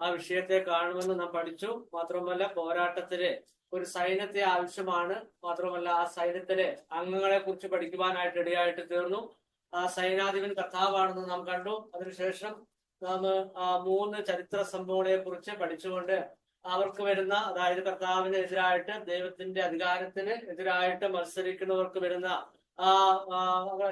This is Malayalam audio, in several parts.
ആ വിഷയത്തെ കാണുമെന്ന് നാം പഠിച്ചു. മാത്രമല്ല പോരാട്ടത്തില് ഒരു സൈന്യത്തെ ആവശ്യമാണ്. മാത്രമല്ല ആ സൈന്യത്തിലെ അംഗങ്ങളെ കുറിച്ച് പഠിക്കുവാനായിട്ട് ഇടയായിട്ട് തീർന്നു. ആ സൈനാധിപൻ കർത്താവാണെന്ന് നാം കണ്ടു. അതിനുശേഷം നാം ആ 3 ചരിത്ര സംഭവങ്ങളെ കുറിച്ച് പഠിച്ചുകൊണ്ട് അവർക്ക് വരുന്ന, അതായത് കർത്താവിന് എതിരായിട്ട്, ദൈവത്തിന്റെ അധികാരത്തിന് എതിരായിട്ട് മത്സരിക്കുന്നവർക്ക് വരുന്ന ആ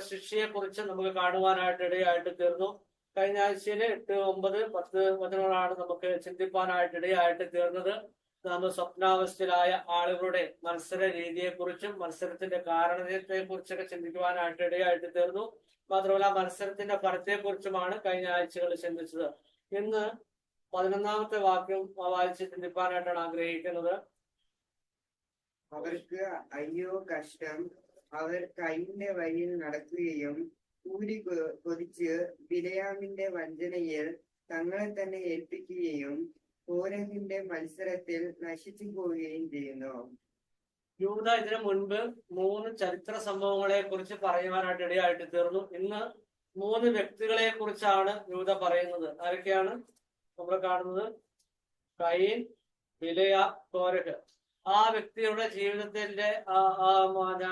ശിക്ഷയെ കുറിച്ച് നമുക്ക് കാണുവാനായിട്ട് ഇടയായിട്ട് തീർന്നു. കഴിഞ്ഞ ആഴ്ചയില് 8, 9, 10 വചനങ്ങളാണ് നമുക്ക് ചിന്തിപ്പാനായിട്ട് ഇടയായിട്ട് തീർന്നത്. നാം സ്വപ്നാവസ്ഥയിലായ ആളുകളുടെ മത്സര രീതിയെ കുറിച്ചും മത്സരത്തിന്റെ കാരണത്തെ കുറിച്ചൊക്കെ ചിന്തിക്കുവാനായിട്ട് ഇടയായിട്ട് തീർന്നു. മാത്രമല്ല മത്സരത്തിന്റെ ഫലത്തെ കുറിച്ചുമാണ് കഴിഞ്ഞ ആഴ്ചകളിൽ ചിന്തിച്ചത്. ഇന്ന് 11ാമത്തെ വാക്യം വായിച്ച് ചിന്തിപ്പാനായിട്ടാണ് ആഗ്രഹിക്കുന്നത്. അവർക്ക് അയ്യോ കഷ്ടം, അവർ കൈന്റെ വഴിയിൽ നടക്കുകയും കൂലി കൊതിച്ച് ബിലയാമിന്റെ വഞ്ചനയിൽ തങ്ങളെ തന്നെ ഏൽപ്പിക്കുകയും കോരഹിന്റെ മത്സരത്തിൽ നശിച്ചു പോവുകയും ചെയ്യുന്നു. യൂദ ഇതിനു മുൻപ് 3 ചരിത്ര സംഭവങ്ങളെ കുറിച്ച് പറയുവാനായിട്ട് ഇടയായിട്ട് തീർന്നു. ഇന്ന് 3 വ്യക്തികളെ കുറിച്ചാണ് യൂദ പറയുന്നത്. ആരൊക്കെയാണ് നമ്മൾ കാണുന്നത്? കയീൻ, ബിലയ, കോരഹ്. ആ വ്യക്തിയുടെ ജീവിതത്തിന്റെ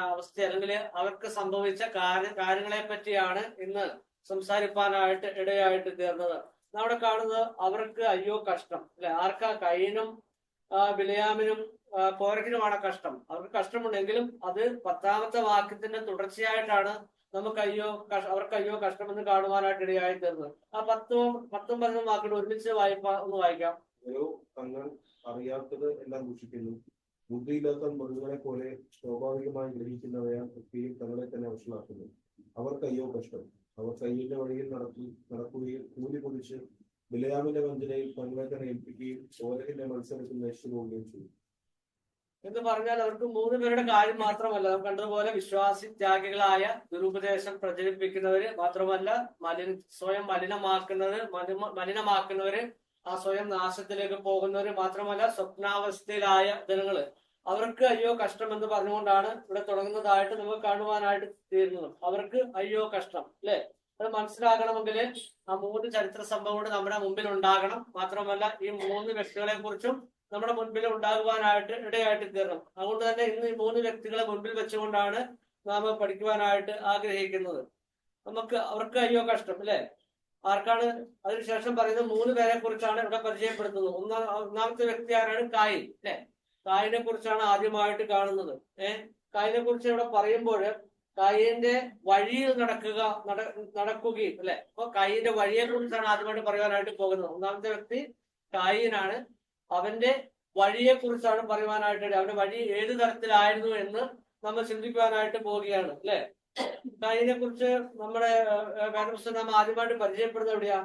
അവസ്ഥ, അല്ലെങ്കിൽ അവർക്ക് സംഭവിച്ച കാര്യങ്ങളെ പറ്റിയാണ് ഇന്ന് സംസാരിപ്പാനായിട്ട് ഇടയായിട്ട് തീർന്നത്. നമ്മുടെ കാണുന്നത് അവർക്ക് അയ്യോ കഷ്ടം, അല്ലെ? ആർക്കാ? കയീനും ബിലയാമിനും കോരഹിനുമാണ് കഷ്ടം. അവർക്ക് കഷ്ടമുണ്ടെങ്കിലും അത് 10ാമത്തെ വാക്യത്തിന്റെ തുടർച്ചയായിട്ടാണ് നമുക്ക് അവർക്ക് അയ്യോ കഷ്ടമെന്ന് കാണുവാനായിട്ട് ഇടയായി തീർന്നത്. ആ 10ഉം 19 വാക്കുകൾ ഒരുമിച്ച് ഒന്ന് വായിക്കാം. തങ്ങൾ അറിയാത്തത് എല്ലാം ദുഷിക്കുന്നു, ബുദ്ധിയില്ലാത്ത മൃഗങ്ങളെ പോലെ സ്വാഭാവികമായി ഗ്രഹിക്കുന്നവയാൽ ഒക്കെയും തങ്ങളെ തന്നെ വഷളാക്കുന്നു. അവർക്ക് അയ്യോ കഷ്ടം, അവർ കയ്യിന്റെ വഴിയിൽ നടക്കുകയും കൂലി കുടിച്ച് ബിലയാമിന്റെ വഞ്ചനയിൽ തങ്ങളെ തന്നെ ഏൽപ്പിക്കുകയും കോരഹിന്റെ മത്സരത്തിൽ നശിച്ചു പോവുകയും ചെയ്യും എന്ന് പറഞ്ഞാൽ അവർക്ക് 3 പേരുടെ കാര്യം മാത്രമല്ല, നാം കണ്ടതുപോലെ വിശ്വാസി ത്യാഗികളായ ദുരുപദേശം പ്രചരിപ്പിക്കുന്നവര്, മാത്രമല്ല സ്വയം മലിനമാക്കുന്നവര്, ആ സ്വയം നാശത്തിലേക്ക് പോകുന്നവര്, മാത്രമല്ല സ്വപ്നാവസ്ഥയിലായ ജനങ്ങള്, അവർക്ക് അയ്യോ കഷ്ടം എന്ന് പറഞ്ഞുകൊണ്ടാണ് ഇവിടെ തുടങ്ങുന്നതായിട്ട് നമുക്ക് കാണുവാനായിട്ട് തീരുന്നത്. അവർക്ക് അയ്യോ കഷ്ടം, അല്ലെ? അത് മനസ്സിലാക്കണമെങ്കിൽ ആ 3 ചരിത്ര സംഭവങ്ങൾ നമ്മുടെ മുമ്പിൽ ഉണ്ടാകണം. മാത്രമല്ല ഈ 3 വ്യക്തികളെ കുറിച്ചും നമ്മുടെ മുൻപിൽ ഉണ്ടാകുവാനായിട്ട് ഇടയായിട്ട് തീരണം. അതുകൊണ്ട് തന്നെ ഇന്ന് ഈ 3 വ്യക്തികളെ മുൻപിൽ വെച്ചുകൊണ്ടാണ് നാം പഠിക്കുവാനായിട്ട് ആഗ്രഹിക്കുന്നത്. അവർക്ക് അയ്യോ കഷ്ടം, അല്ലെ? ആർക്കാണ്? അതിനുശേഷം പറയുന്നത് 3 പേരെ കുറിച്ചാണ് ഇവിടെ പരിചയപ്പെടുത്തുന്നത്. ഒന്നാമത്തെ വ്യക്തി ആരാണ്? കായീൻ, അല്ലെ? കായീനെ കുറിച്ചാണ് ആദ്യമായിട്ട് കാണുന്നത്. കായീനെ കുറിച്ച് ഇവിടെ പറയുമ്പോൾ കായീന്റെ വഴിയിൽ നടക്കുകയും, അല്ലെ? അപ്പൊ കായീന്റെ വഴിയെ കുറിച്ചാണ് ആദ്യമായിട്ട് പറയുവാനായിട്ട് പോകുന്നത്. ഒന്നാമത്തെ വ്യക്തി കായീനാണ്. അവന്റെ വഴിയെ കുറിച്ചാണ് പറയുവാനായിട്ട്. അവന്റെ വഴി ഏത് തരത്തിലായിരുന്നു എന്ന് നമ്മൾ ചിന്തിക്കുവാനായിട്ട് പോവുകയാണ്, അല്ലെ? കായീനെ കുറിച്ച് നമ്മുടെ വേദപുസ്തകം നാം ആദ്യമായിട്ട് പരിചയപ്പെടുന്നത് എവിടെയാ?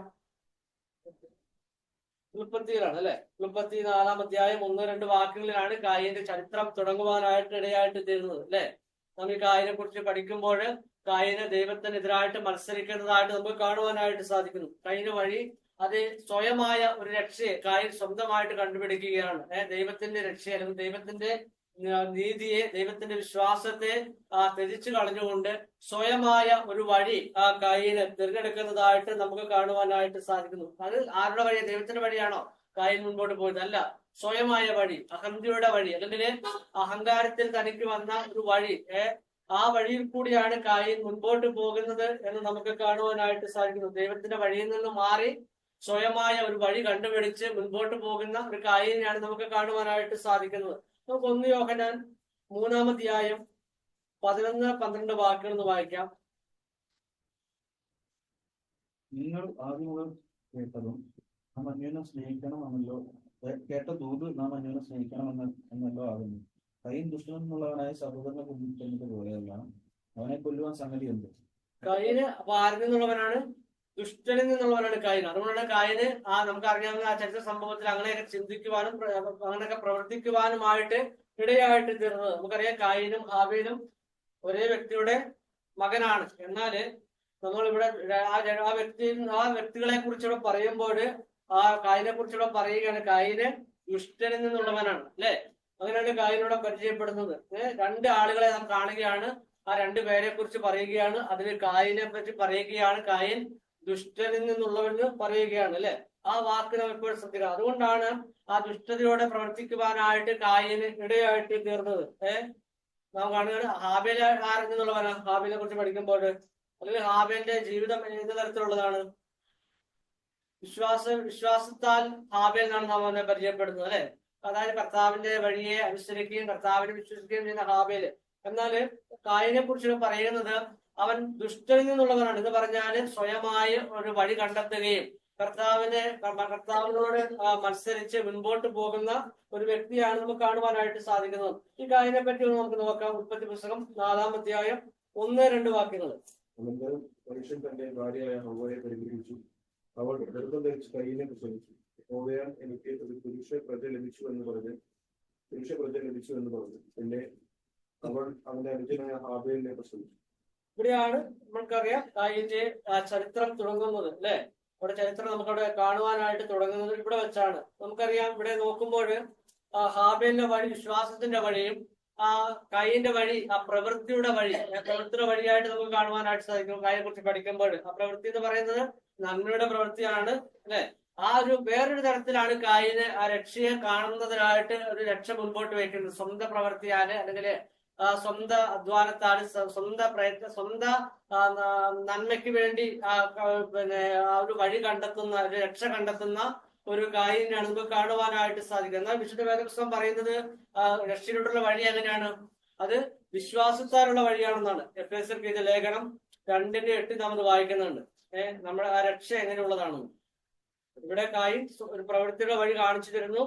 ഉൽപ്പത്തിയിലാണ്, അല്ലെ? 34-ാം അധ്യായം 1-2 വാക്യങ്ങളിലാണ് കായീന്റെ ചരിത്രം തുടങ്ങുവാനായിട്ട് ഇടയായിട്ട് തീരുന്നത്, അല്ലെ? നാം ഈ കായീനെ കുറിച്ച് പഠിക്കുമ്പോൾ കായീന് ദൈവത്തിനെതിരായിട്ട് മത്സരിക്കുന്നതായിട്ട് നമുക്ക് കാണുവാനായിട്ട് സാധിക്കുന്നു. കായീന്റെ വഴി അത് സ്വയമായ ഒരു രക്ഷയെ കായീൻ സ്വന്തമായിട്ട് കണ്ടുപിടിക്കുകയാണ്. ദൈവത്തിന്റെ രക്ഷയെ, അല്ലെങ്കിൽ ദൈവത്തിന്റെ നീതിയെ, ദൈവത്തിന്റെ വിശ്വാസത്തെ ത്യജിച്ചു കളഞ്ഞുകൊണ്ട് സ്വയമായ ഒരു വഴി ആ കായീന് തിരഞ്ഞെടുക്കുന്നതായിട്ട് നമുക്ക് കാണുവാനായിട്ട് സാധിക്കുന്നു. അത് ആരുടെ വഴി? ദൈവത്തിന്റെ വഴിയാണോ കായീൻ മുൻപോട്ട് പോയത്? അല്ല, സ്വയമായ വഴി, അഹന്തയുടെ വഴി, അല്ലെങ്കിൽ അഹങ്കാരത്തിൽ തനിക്ക് വന്ന ഒരു വഴി. ആ വഴിയിൽ കൂടിയാണ് കായീൻ മുൻപോട്ട് പോകുന്നത് എന്ന് നമുക്ക് കാണുവാനായിട്ട് സാധിക്കുന്നു. ദൈവത്തിന്റെ വഴിയിൽ നിന്ന് മാറി സ്വയമായ ഒരു വഴി കണ്ടുപിടിച്ച് മുൻപോട്ട് പോകുന്ന ഒരു കായീനെയാണ് നമുക്ക് കാണുവാനായിട്ട് സാധിക്കുന്നത്. നമുക്ക് 1 യോഹന്നാൻ 3-ാം അധ്യായം 11-12 വാക്കുകൾ ഒന്ന് വായിക്കാം. നിങ്ങൾ ആദ്യം കേട്ടതും നാം അന്യോന്യം സ്നേഹിക്കണമെന്നല്ലോ, കേട്ട ദൂത് നാം അന്യോന്യം സ്നേഹിക്കണമെന്നല്ലോ ആകുന്നു. കയീൻ ദുഷ്ടനെന്നുള്ളവനായ സഹോദരനെ കൊല്ലുന്നത് പോലെയല്ല, അവനെ കൊല്ലുവാൻ സംഗതിയുണ്ട്. കയീന് അപ്പൊ ആരിൽ നിന്നുള്ളവനാണ്? ദുഷ്ടനിൽ നിന്നുള്ളവനാണ് കായീൻ. അതുകൊണ്ടാണ് കായീന് നമുക്കറിയാവുന്ന ആ ചരിത്ര സംഭവത്തിൽ അങ്ങനെയൊക്കെ ചിന്തിക്കുവാനും അങ്ങനെയൊക്കെ പ്രവർത്തിക്കുവാനുമായിട്ട് ഇടയായിട്ട് തീർന്നത്. നമുക്കറിയാം കായീനും ഹാബീലും ഒരേ വ്യക്തിയുടെ മകനാണ്. എന്നാല് നമ്മളിവിടെ ആ വ്യക്തികളെ കുറിച്ചുകൂടെ പറയുമ്പോൾ ആ കായീനെ കുറിച്ചുകൂടെ പറയുകയാണ്. കായീന് ദുഷ്ടനിൽ നിന്നുള്ളവനാണ്, അല്ലെ? അങ്ങനെയാണ് കായീനോടെ പരിചയപ്പെടുന്നത്. 2 ആളുകളെ നാം കാണുകയാണ്. ആ 2 പേരെ കുറിച്ച് പറയുകയാണ്. അതിൽ കായീനെ പറ്റി പറയുകയാണ്. കായീൻ ദുഷ്ടനിൽ നിന്നുള്ളവന് പറയുകയാണ്, അല്ലെ? ആ വാക്ക് നാം എപ്പോഴും ശ്രദ്ധിക്കണം. അതുകൊണ്ടാണ് ആ ദുഷ്ടതയോടെ പ്രവർത്തിക്കുവാനായിട്ട് കായന് ഇടയായിട്ട് തീർന്നത്. നാം കാണുകയാണ് ഹാബേൽ ആരെന്നുള്ളവനാ. ഹാബേലിനെ കുറിച്ച് പഠിക്കുമ്പോൾ അല്ലെങ്കിൽ ഹാബേലിന്റെ ജീവിതം ഏത് തരത്തിലുള്ളതാണ്? വിശ്വാസത്താൽ ഹാബേൽ എന്നാണ് നാം അവനെ പരിചയപ്പെടുന്നത്, അല്ലെ? അതായത് കർത്താവിന്റെ വഴിയെ അനുസരിക്കുകയും കർത്താവിനെ വിശ്വസിക്കുകയും ചെയ്യുന്ന ഹാബേല്. എന്നാല് കായനെ കുറിച്ച് പറയുന്നത് അവൻ ദുഷ്ടനിൽ നിന്നുള്ളവനാണ്. എന്ന് പറഞ്ഞാല് സ്വയമായി ഒരു വഴി കണ്ടെത്തുകയും കർത്താവിനോട് മത്സരിച്ച് മുൻപോട്ട് പോകുന്ന ഒരു വ്യക്തിയാണ് നമുക്ക് കാണുവാനായിട്ട് സാധിക്കുന്നത്. ഈ കായനെ പറ്റി ഒന്ന് നമുക്ക് നോക്കാം. ഉൽപ്പത്തി പുസ്തകം 4-ാം അധ്യായം 1-2 വാക്യങ്ങൾ. അനന്തരം മനുഷ്യൻ തന്റെ ഭാര്യയായ ഹവ്വയെ പരിഗ്രഹിച്ചു. അവൾ ഗർഭം ധരിച്ച് കയ്യിനെ പ്രസവിച്ചു. ഹോവയാൽ എനിക്ക് ഒരു പുരുഷ പ്രജ ലഭിച്ചു എന്ന് പറഞ്ഞു. പിന്നെ അവൾ അവന്റെ അനുജനായ ഹാബേലിനെ പ്രസവിച്ചു. ഇവിടെയാണ് നമുക്കറിയാം കായിന്റെ ചരിത്രം തുടങ്ങുന്നത്, അല്ലെ? അവിടെ ചരിത്രം നമുക്കവിടെ കാണുവാനായിട്ട് തുടങ്ങുന്നത് ഇവിടെ വെച്ചാണ്. നമുക്കറിയാം ഇവിടെ നോക്കുമ്പോൾ ഹാബേലിന്റെ വഴി വിശ്വാസത്തിന്റെ വഴിയും ആ കൈയിന്റെ വഴി ആ പ്രവൃത്തിയുടെ വഴിയായിട്ട് നമുക്ക് കാണുവാനായിട്ട് സാധിക്കും. കായിനെ കുറിച്ച് പഠിക്കുമ്പോൾ ആ പ്രവൃത്തി എന്ന് പറയുന്നത് നന്മയുടെ പ്രവൃത്തിയാണ്, അല്ലെ? ആ ഒരു വേറൊരു തരത്തിലാണ് കായിന് ആ രക്ഷയെ കാണുന്നതിനായിട്ട് ഒരു രക്ഷ മുൻപോട്ട് വയ്ക്കുന്നത്. സ്വന്തം പ്രവൃത്തിയാല് അല്ലെങ്കിൽ സ്വന്തം അധ്വാനത്താല് സ്വന്തം നന്മയ്ക്ക് വേണ്ടി പിന്നെ ആ ഒരു വഴി കണ്ടെത്തുന്ന ഒരു രക്ഷ കണ്ടെത്തുന്ന ഒരു കായിനാണ് നമുക്ക് കാണുവാനായിട്ട് സാധിക്കുക. എന്നാൽ വിശുദ്ധ വേദപുസ്തകം പറയുന്നത് രക്ഷയിലോട്ടുള്ള വഴി എങ്ങനെയാണ്? അത് വിശ്വാസത്താലുള്ള വഴിയാണെന്നാണ്. എഫേസ്യർക്ക് എഴുതിയ ലേഖനം 2:8 നാം വായിക്കുന്നുണ്ട്. നമ്മുടെ ആ രക്ഷ എങ്ങനെയുള്ളതാണ്? ഇവിടെ കായിൻ ഒരു പ്രവൃത്തിയുടെ വഴി കാണിച്ചു തരുന്നു,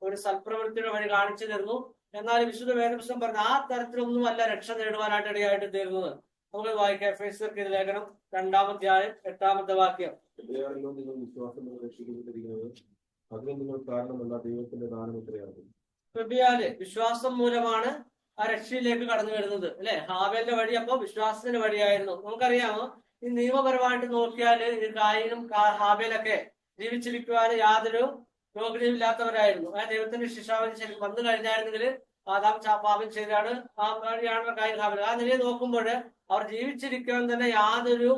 ഒരു സൽപ്രവൃത്തിയുടെ വഴി കാണിച്ചു തരുന്നു. എന്നാൽ വിശുദ്ധ വേദപുസ്തകം പറഞ്ഞ ആ തരത്തിലൊന്നും അല്ല രക്ഷ നേടുവാനായിട്ട് ഇടയായിട്ട് തീരുന്നത്. നമുക്ക് വായിക്കാം. എഫേസ്യർക്ക് എഴുതിയ ലേഖനം 2-ാം അധ്യായം 8-ാമത്തെ വാക്യം. എവിടെയാണല്ലോ നിങ്ങൾ വിശ്വാസം രക്ഷിക്കപ്പെട്ടിരിക്കുന്നത്, അതിന് നിങ്ങൾ കാരണമല്ല, ദൈവത്തിന്റെ ദാനം എത്രയാകും. വിശ്വാസം മൂലമാണ് ആ രക്ഷയിലേക്ക് കടന്നു വരുന്നത്, അല്ലെ? ഹാബേലിന്റെ വഴി അപ്പൊ വിശ്വാസത്തിന്റെ വഴിയായിരുന്നു. നമുക്കറിയാമോ, ഈ നിയമപരമായിട്ട് നോക്കിയാല് ഈ കായിനും ഹാബേലൊക്കെ ജീവിച്ചിരിക്കുവാൻ യാതൊരു യോഗ്യതയില്ലാത്തവരായിരുന്നു. ദൈവത്തിന്റെ ശിക്ഷാവിധി വന്നു കഴിഞ്ഞായിരുന്നെങ്കിൽ ആദാം പാപം ചെയ്താണ് ആ വഴിയാണ് കായിൻ ഹാബേൽ. ആ നിലയിൽ നോക്കുമ്പോൾ അവർ ജീവിച്ചിരിക്കാൻ തന്നെ യാതൊരു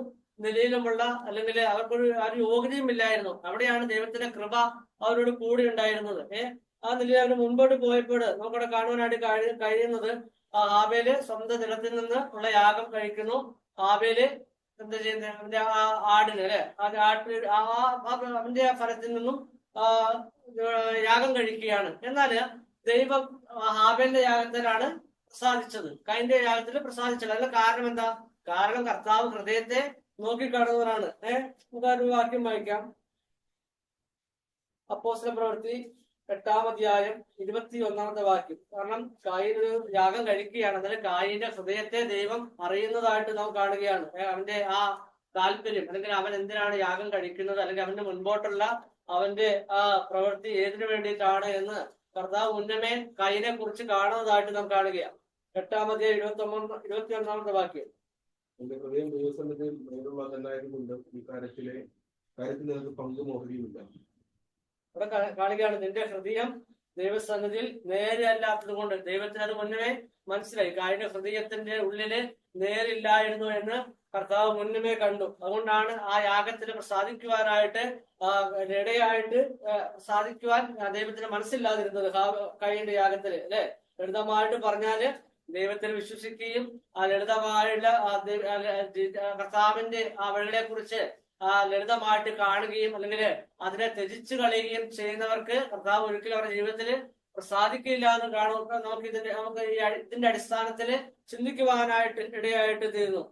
നിലയിലുമുള്ള അല്ലെങ്കിൽ അവർക്കൊരു യോഗ്യതയും ഇല്ലായിരുന്നു. അവിടെയാണ് ദൈവത്തിന്റെ കൃപ അവരോട് കൂടി ഉണ്ടായിരുന്നത്. ആ നിലയിൽ അവർ മുൻപോട്ട് പോയപ്പോൾ നമുക്കവിടെ കാണുവാനായിട്ട് കഴിയുന്നത് ഹാബേല് സ്വന്തം നിലത്തിൽ നിന്ന് ഉള്ള യാഗം കഴിക്കുന്നു. ഹാബേല് എന്താ ചെയ്യുന്നത്? അവന്റെ ആ ആടിന്, അല്ലെ, അവന്റെ ഫലത്തിൽ നിന്നും യാഗം കഴിക്കുകയാണ്. എന്നാല് ദൈവം ഹാബേലിന്റെ യാഗത്തിലാണ് പ്രസാദിച്ചത്, കൈന്റെ യാഗത്തിൽ പ്രസാദിച്ചത്. അതിന്റെ കാരണം എന്താ? കാരണം കർത്താവ് ഹൃദയത്തെ നോക്കിക്കാണുന്നവരാണ്. നമുക്ക് ഒരു വാക്യം വായിക്കാം. അപ്പോസ്തല പ്രവൃത്തി 8-ാം അധ്യായം 21-ാമത്തെ വാക്യം. കാരണം കായിൻ ഒരു യാഗം കഴിക്കുകയാണ്. എന്നാലും കായിന്റെ ഹൃദയത്തെ ദൈവം അറിയുന്നതായിട്ട് നാം കാണുകയാണ്. അവന്റെ ആ താല്പര്യം അല്ലെങ്കിൽ അവൻ എന്തിനാണ് യാഗം കഴിക്കുന്നത്, അല്ലെങ്കിൽ അവന്റെ മുൻപോട്ടുള്ള അവന്റെ ആ പ്രവൃത്തി ഏതിനു വേണ്ടിയിട്ടാണ് എന്ന് കർത്താവ് മുന്നമേ കായിനെ കുറിച്ച് കാണുന്നതായിട്ട് നാം കാണുകയാണ്. 8-ാം അധ്യായം 21-ാമത്തെ വാക്യം. എന്റെ ഹൃദയം ദൈവസന്നിധിയിൽ നേരുള്ളതല്ലായതുകൊണ്ട് ഈ കാര്യത്തിൽ നിങ്ങൾക്ക് പങ്കും ഓഹരിയുമില്ല. ഇവിടെ കാണുകയാണ് നിന്റെ ഹൃദയം ദൈവസന്നിധിയിൽ നേരെ അല്ലാത്തത് കൊണ്ട്. ദൈവത്തിന് അത് മുന്നമേ മനസ്സിലായി. കായിന്റെ ഹൃദയത്തിന്റെ ഉള്ളില് നേരില്ലായിരുന്നു എന്ന് കർത്താവ് മുന്നമേ കണ്ടു. അതുകൊണ്ടാണ് ആ യാഗത്തിന് പ്രസാദിക്കുവാനായിട്ട് ഇടയായിട്ട് സാധിക്കുവാൻ ദൈവത്തിന് മനസ്സില്ലാതിരുന്നത്. കായിന്റെ യാഗത്തില്, അല്ലെ? ലളിതമായിട്ട് പറഞ്ഞാല് ദൈവത്തിൽ വിശ്വസിക്കുകയും ആ ലളിതമായുള്ള കർത്താവിന്റെ ആ വഴികളെ കുറിച്ച് ലളിതമായിട്ട് കാണുകയും അല്ലെങ്കിൽ അതിനെ ത്യജിച്ചു കളയുകയും ചെയ്യുന്നവർക്ക് കർത്താവ് ഒരിക്കലും അവരുടെ ജീവിതത്തിൽ പ്രസാദിക്കില്ല എന്ന് കാണുക. നമുക്ക് ഇതിന്റെ അടിസ്ഥാനത്തിൽ ചിന്തിക്കുവാനായിട്ട് ഇടയായിട്ട് തീരുന്നു.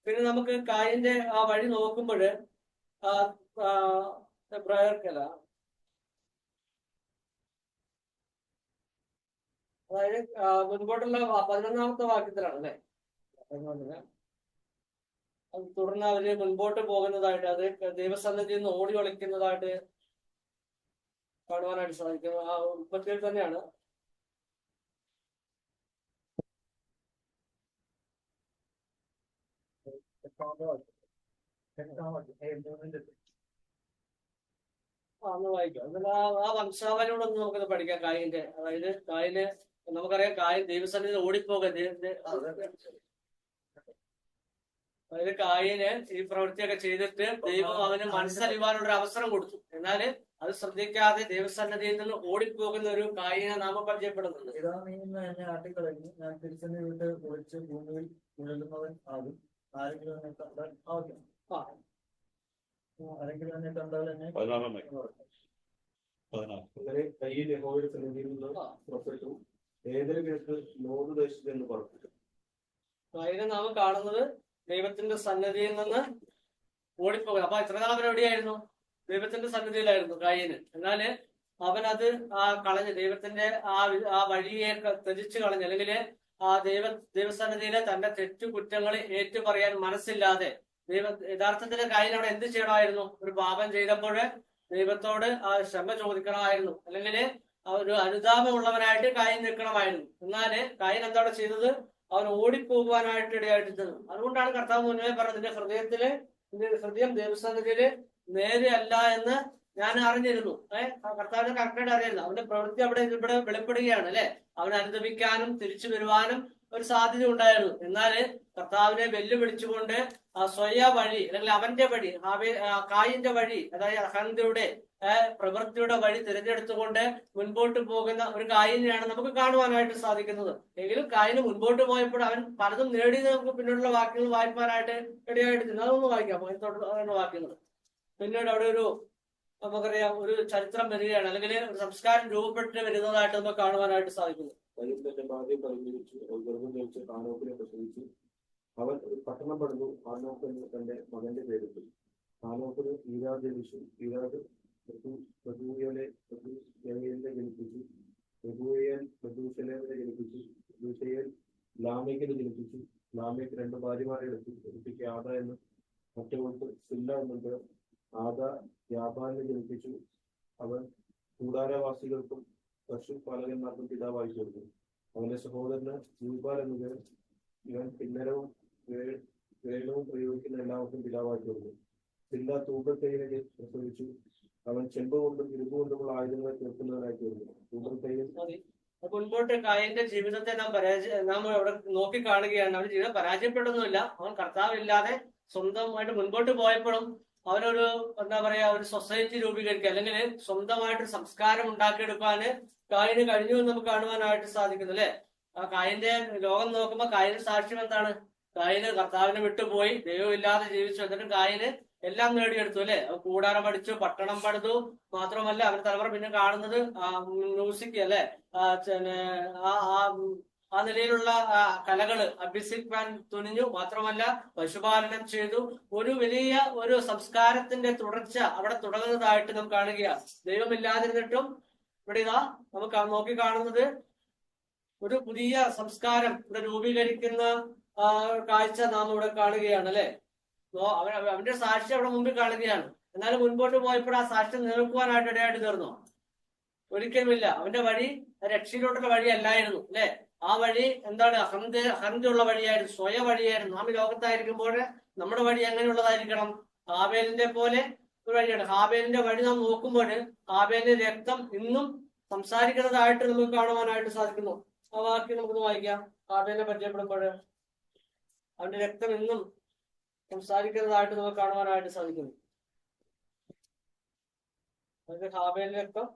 പിന്നെ നമുക്ക് കായിന്റെ ആ വഴി നോക്കുമ്പോൾ എബ്രായർക്കല്ല, അതായത് മുൻപോട്ടുള്ള 11-ാമത്തെ വാക്യത്തിലാണ്, അല്ലെ? തുടർന്ന് അവര് മുൻപോട്ട് പോകുന്നതായിട്ട്, അത് ദൈവസന്നിധിയിൽ നിന്ന് ഓടി ഒളിക്കുന്നതായിട്ട് കാണുവാനായിട്ട് സാധിക്കുന്നു. ആ ഉൽപ്പത്തിയിൽ തന്നെയാണ്. അന്ന് വായിക്കാം. എന്നാൽ ആ വംശാവലിയോടൊന്ന് നമുക്കത് പഠിക്കാം കായിന്റെ. അതായത് കായിന് നമുക്കറിയാം, കായൻ ദൈവസന്നിധിയിൽ ഓടിപ്പോകാൻ അതിൽ കായിന് ഈ പ്രവൃത്തിയൊക്കെ ചെയ്തിട്ട് ദൈവം അവന് മനസ്സറിയുവാനുള്ള ഒരു അവസരം കൊടുത്തു. എന്നാല് അത് ശ്രദ്ധിക്കാതെ ദൈവസന്നിധിയിൽ നിന്ന് ഓടിപ്പോകുന്ന ഒരു കായിനെ നാം പരിചയപ്പെടുന്നുണ്ട്. ഇതാ നീ ഇന്ന് എന്നെ ആട്ടിക്കളഞ്ഞു, ഞാൻ തിരിച്ചെന്നെ വിട്ട് ഒളിച്ച് ഭൂമിയിൽ ഉഴലുന്നവൻ ആകും. ആരെങ്കിലും എന്നെ കണ്ടാൽ ആരെങ്കിലും എന്നെ കണ്ടാൽ എന്നെ അങ്ങനെ കയ്യിൽ യഹോവയുടെ സന്നിധിയിൽ നിന്ന് പുറപ്പെട്ടു ഏതൊരു കേട്ട് ലോഡ് ദേശത്ത് എന്ന് പുറപ്പെട്ടു. കായിനെ നാം കാണുന്നത് ദൈവത്തിന്റെ സന്നിധിയിൽ നിന്ന് ഓടിപ്പോകുക. അപ്പൊ ഇത്ര കാലം അവൻ എവിടെയായിരുന്നു? ദൈവത്തിന്റെ സന്നിധിയിലായിരുന്നു കായിന്. എന്നാല് അവനത് കളഞ്ഞ് ദൈവത്തിന്റെ ആ വഴിയെ ത്യജിച്ചു കളഞ്ഞു. അല്ലെങ്കിൽ ആ ദൈവസന്നിധിയിലെ തന്റെ തെറ്റുകുറ്റങ്ങളെ ഏറ്റു പറയാൻ മനസ്സില്ലാതെ യഥാർത്ഥത്തിലെ കായിന് അവിടെ എന്ത് ചെയ്യണമായിരുന്നു? ഒരു പാപം ചെയ്തപ്പോൾ ദൈവത്തോട് ആ ക്ഷമ ചോദിക്കണമായിരുന്നു, അല്ലെങ്കിൽ ഒരു അനുതാപമുള്ളവനായിട്ട് കായിൻ നിൽക്കണമായിരുന്നു. എന്നാല് കായിൻ എന്താണ് ചെയ്തത്? അവൻ ഓടിപ്പോകുവാനായിട്ട് ഇടയായിട്ടിരുന്നു. അതുകൊണ്ടാണ് കർത്താവ് മുന്നേ പറഞ്ഞത്, നിന്റെ ഹൃദയം ദൈവസന്നിധിയില് നേരെയല്ല എന്ന് ഞാൻ അറിഞ്ഞിരുന്നു. കർത്താവിനെ കറക്റ്റായിട്ട് അറിയായിരുന്നു. അവന്റെ പ്രവൃത്തി ഇവിടെ വെളിപ്പെടുകയാണ് അല്ലെ. അവനെ അനുദപിക്കാനും തിരിച്ചു വരുവാനും ഒരു സാധ്യത ഉണ്ടായിരുന്നു. എന്നാല് കർത്താവിനെ വെല്ലുവിളിച്ചുകൊണ്ട് ആ സ്വയ വഴി, അല്ലെങ്കിൽ അവന്റെ വഴി, കായിന്റെ വഴി, അതായത് അഹന്തയുടെ പ്രവൃത്തിയുടെ വഴി തിരഞ്ഞെടുത്തുകൊണ്ട് മുൻപോട്ട് പോകുന്ന ഒരു കായിനെയാണ് നമുക്ക് കാണുവാനായിട്ട് സാധിക്കുന്നത്. എങ്കിലും കായിന് മുൻപോട്ട് പോയപ്പോൾ അവൻ പലതും നേടി നമുക്ക് പിന്നീടുള്ള വാക്യങ്ങൾ വായിക്കാനായിട്ട് ഇടയായിട്ട് അതൊന്ന് വായിക്കാം. അതാണ് വാക്യങ്ങൾ. പിന്നീട് അവിടെ നമുക്കറിയാം ഒരു ചരിത്രം വരികയാണ്, അല്ലെങ്കിൽ ഒരു സംസ്കാരം രൂപപ്പെട്ട് വരുന്നതായിട്ട് നമുക്ക് കാണുവാനായിട്ട് സാധിക്കുന്നു. തന്റെ ഭാര്യയെ പരിചരിച്ചു, ഗർഭം ധരിച്ച് ഹാനോക്കിനെ പ്രസവിച്ചു. അവൻ ഒരു പട്ടണം പണിതു, ഹാനോക്ക് എന്ന് തന്റെ മകന്റെ പേരിട്ടു. ഹാനോക്കിന് ഈരാദ് ജനിച്ചു. ഈരാദ് പ്രഭൂയനെ ജനിപ്പിച്ചു. പ്രഭൂയൻ പ്രഭൂഷലേമിനെ ജനിപ്പിച്ചു. പ്രഭൂഷയൻ ലാമേക്കിനെ ജനിപ്പിച്ചു. ലാമേക്ക് 2 ഭാര്യമാരെ എടുത്തു. കുട്ടിക്ക് ആദ എന്നും മറ്റവൾക്ക് സില്ല എന്നുണ്ട്. ആദ യാബാലിനെ ജനിപ്പിച്ചു. അവൻ കൂടാരവാസികൾക്കും പശുപാലകന്മാർക്കും പിതാവായി തീർന്നു. അവന്റെ സഹോദരന് യൂബാൽ എന്ന പേര്. ഇവൻ കിന്നരവും വേണവും പ്രയോഗിക്കുന്ന എല്ലാവർക്കും പിതാവായി തീർന്നു. സില്ല തൂബൽക്കൈനെ പ്രസവിച്ചു. അവൻ ചെമ്പ് കൊണ്ടും ഇരുമ്പ് കൊണ്ടുമുള്ള ആയുധങ്ങളെ തീർക്കുന്നവനായി തീർന്നു. തൂബൽക്കൈൻ മുൻപോട്ട് കായിന്റെ ജീവിതത്തെ നാം അവിടെ നോക്കി കാണുകയാണ്. അവന്റെ ജീവിതം പരാജയപ്പെടുന്നില്ല. അവൻ കർത്താവില്ലാതെ സ്വന്തമായിട്ട് മുൻപോട്ട് പോയപ്പോഴും അവനൊരു എന്താ പറയാ ഒരു സൊസൈറ്റി രൂപീകരിക്കുക, അല്ലെങ്കിൽ സ്വന്തമായിട്ട് സംസ്കാരം ഉണ്ടാക്കിയെടുക്കാന് കായിന് കഴിഞ്ഞു എന്ന് നമുക്ക് കാണുവാനായിട്ട് സാധിക്കുന്നു അല്ലെ. ആ കായിന്റെ ലോകം നോക്കുമ്പോൾ കായിന് സാക്ഷ്യം എന്താണ്? കായിന് കർത്താവിനെ വിട്ടുപോയി ദൈവമില്ലാതെ ജീവിച്ചു. എന്നിട്ട് കായിന് എല്ലാം നേടിയെടുത്തു അല്ലെ. കൂടാരം പഠിച്ചു, പട്ടണം പണിതു. മാത്രമല്ല അവന്റെ തലമുറ പിന്നെ കാണുന്നത് മ്യൂസിക് അല്ലെ, ആ നിലയിലുള്ള കലകള് അഭ്യസിക്കാൻ തുനിഞ്ഞു. മാത്രമല്ല പശുപാലനം ചെയ്തു. ഒരു വലിയ ഒരു സംസ്കാരത്തിന്റെ തുടർച്ച അവിടെ തുടങ്ങുന്നതായിട്ട് നാം കാണുകയാണ്. ദൈവമില്ലാതിരുന്നിട്ടും ഇവിടെ നമുക്ക് നോക്കി കാണുന്നത് ഒരു പുതിയ സംസ്കാരം ഇവിടെ രൂപീകരിക്കുന്ന കാഴ്ച നാം ഇവിടെ കാണുകയാണ് അല്ലെ. അവന്റെ സാക്ഷ്യം അവിടെ മുമ്പിൽ കാണുകയാണ്. എന്നാലും മുൻപോട്ട് പോയപ്പോൾ ആ സാക്ഷ്യം നിലനിൽക്കുവാനായിട്ട് ഇടയായിട്ട് തീർന്നു? ഒരിക്കലുമില്ല. അവന്റെ വഴി രക്ഷയിലോട്ടുള്ള വഴിയല്ലായിരുന്നു അല്ലെ. ആ വഴി എന്താണ്? അഹന്തയുള്ള വഴിയായിരുന്നു, സ്വയ വഴിയായിരുന്നു. നാം ഈ ലോകത്തായിരിക്കുമ്പോൾ നമ്മുടെ വഴി എങ്ങനെയുള്ളതായിരിക്കണം? ഹാബേലിന്റെ പോലെ ഒരു വഴിയാണ്. ഹാബേലിന്റെ വഴി നാം നോക്കുമ്പോൾ ഹാബേലിന്റെ രക്തം ഇന്നും സംസാരിക്കുന്നതായിട്ട് നമുക്ക് കാണുവാനായിട്ട് സാധിക്കുന്നു. ആ വാക്യം നമുക്ക് വായിക്കാം. ഹാബേലിനെ പരിചയപ്പെടുമ്പോൾ അവന്റെ രക്തം ഇന്നും സംസാരിക്കുന്നതായിട്ട് നമുക്ക് കാണുവാനായിട്ട് സാധിക്കുന്നു. ഹാബേലിന്റെ രക്തം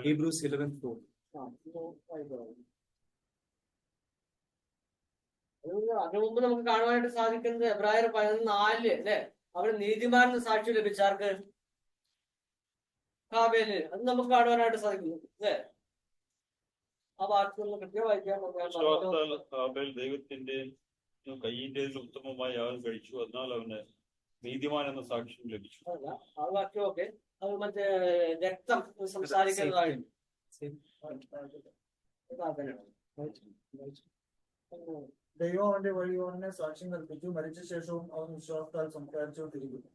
Hebrews 11:4. അതിനു മുമ്പ് നമുക്ക് കാണുവാനായിട്ട് സാധിക്കുന്നത് എബ്രായർ 11:4 അല്ലെ. അവർ നീതിമാനെന്ന് സാക്ഷി ലഭിച്ചാർക്ക് ഹാബേല്, അത് നമുക്ക് കാണുവാനായിട്ട് സാധിക്കുന്നു അല്ലെ. ആ വാക്കുകൾ കൃത്യം വായിക്കാൻ ദൈവത്തിന്റെ കയ്യിന്റെ ഉത്തമമായി യാഗം കഴിച്ചു, എന്നാൽ അവന് നീതിമാൻ എന്ന സാക്ഷ്യം ലഭിച്ചു. ആ വാക്യമൊക്കെ അത് മറ്റേ രക്തം സംസാരിക്കുന്നതായിരുന്നു. ദൈവം അവന്റെ വഴിയോനെ സാക്ഷ്യം കൽപ്പിച്ചു. മരിച്ച ശേഷവും അവൻ വിശ്വാസത്താൽ സംസാരിച്ചുകൊണ്ടിരിക്കുന്നു.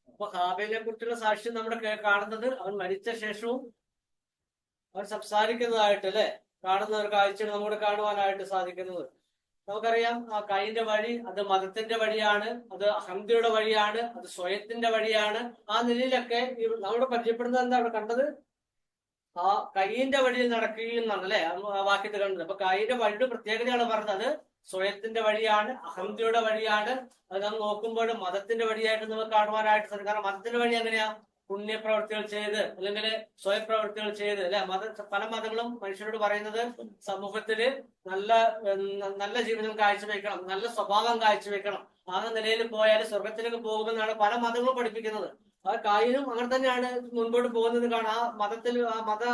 അപ്പൊ ഹാബേലിനെ കുറിച്ചുള്ള സാക്ഷ്യം നമ്മുടെ കാണുന്നത് അവൻ മരിച്ച ശേഷവും അവൻ സംസാരിക്കുന്നതായിട്ട് അല്ലെ കാണുന്ന ഒരു കാഴ്ചയാണ് നമ്മുടെ കാണുവാനായിട്ട് സാധിക്കുന്നത്. നമുക്കറിയാം ആ കൈന്റെ വഴി അത് മതത്തിന്റെ വഴിയാണ്, അത് അഹന്തയുടെ വഴിയാണ്, അത് സ്വയത്തിന്റെ വഴിയാണ്. ആ നിലയിലൊക്കെ നമ്മുടെ പരിചയപ്പെടുന്നത് എന്താ അവിടെ കണ്ടത്? ആ കയ്യിന്റെ വഴിയിൽ നടക്കുകയും എന്നാണ് അല്ലെ ആ വാക്യത്തിൽ കണ്ടത്. അപ്പൊ കയ്യിന്റെ വഴിയുടെ പ്രത്യേകതയാണ് പറഞ്ഞത്. സ്വയത്തിന്റെ വഴിയാണ്, അഹന്തയുടെ വഴിയാണ്. അത് നാം നോക്കുമ്പോൾ മതത്തിന്റെ വഴിയായിട്ട് നമുക്ക് കാണുവാനായിട്ട് സാധിക്കും. കാരണം മതത്തിന്റെ വഴി എങ്ങനെയാ? പുണ്യപ്രവർത്തികൾ ചെയ്ത് അല്ലെങ്കിൽ സ്വയപ്രവർത്തികൾ ചെയ്ത് അല്ലെ. പല മതങ്ങളും മനുഷ്യരോട് പറയുന്നത് സമൂഹത്തില് നല്ല ജീവിതം കാഴ്ചവെക്കണം, നല്ല സ്വഭാവം കാഴ്ചവെക്കണം, ആ നിലയിൽ പോയാൽ സ്വർഗത്തിലേക്ക് പോകുമെന്നാണ് പല മതങ്ങളും പഠിപ്പിക്കുന്നത്. ആ കായിനും അങ്ങനെ തന്നെയാണ് മുൻപോട്ട് പോകുന്നത് കാണാം. ആ മത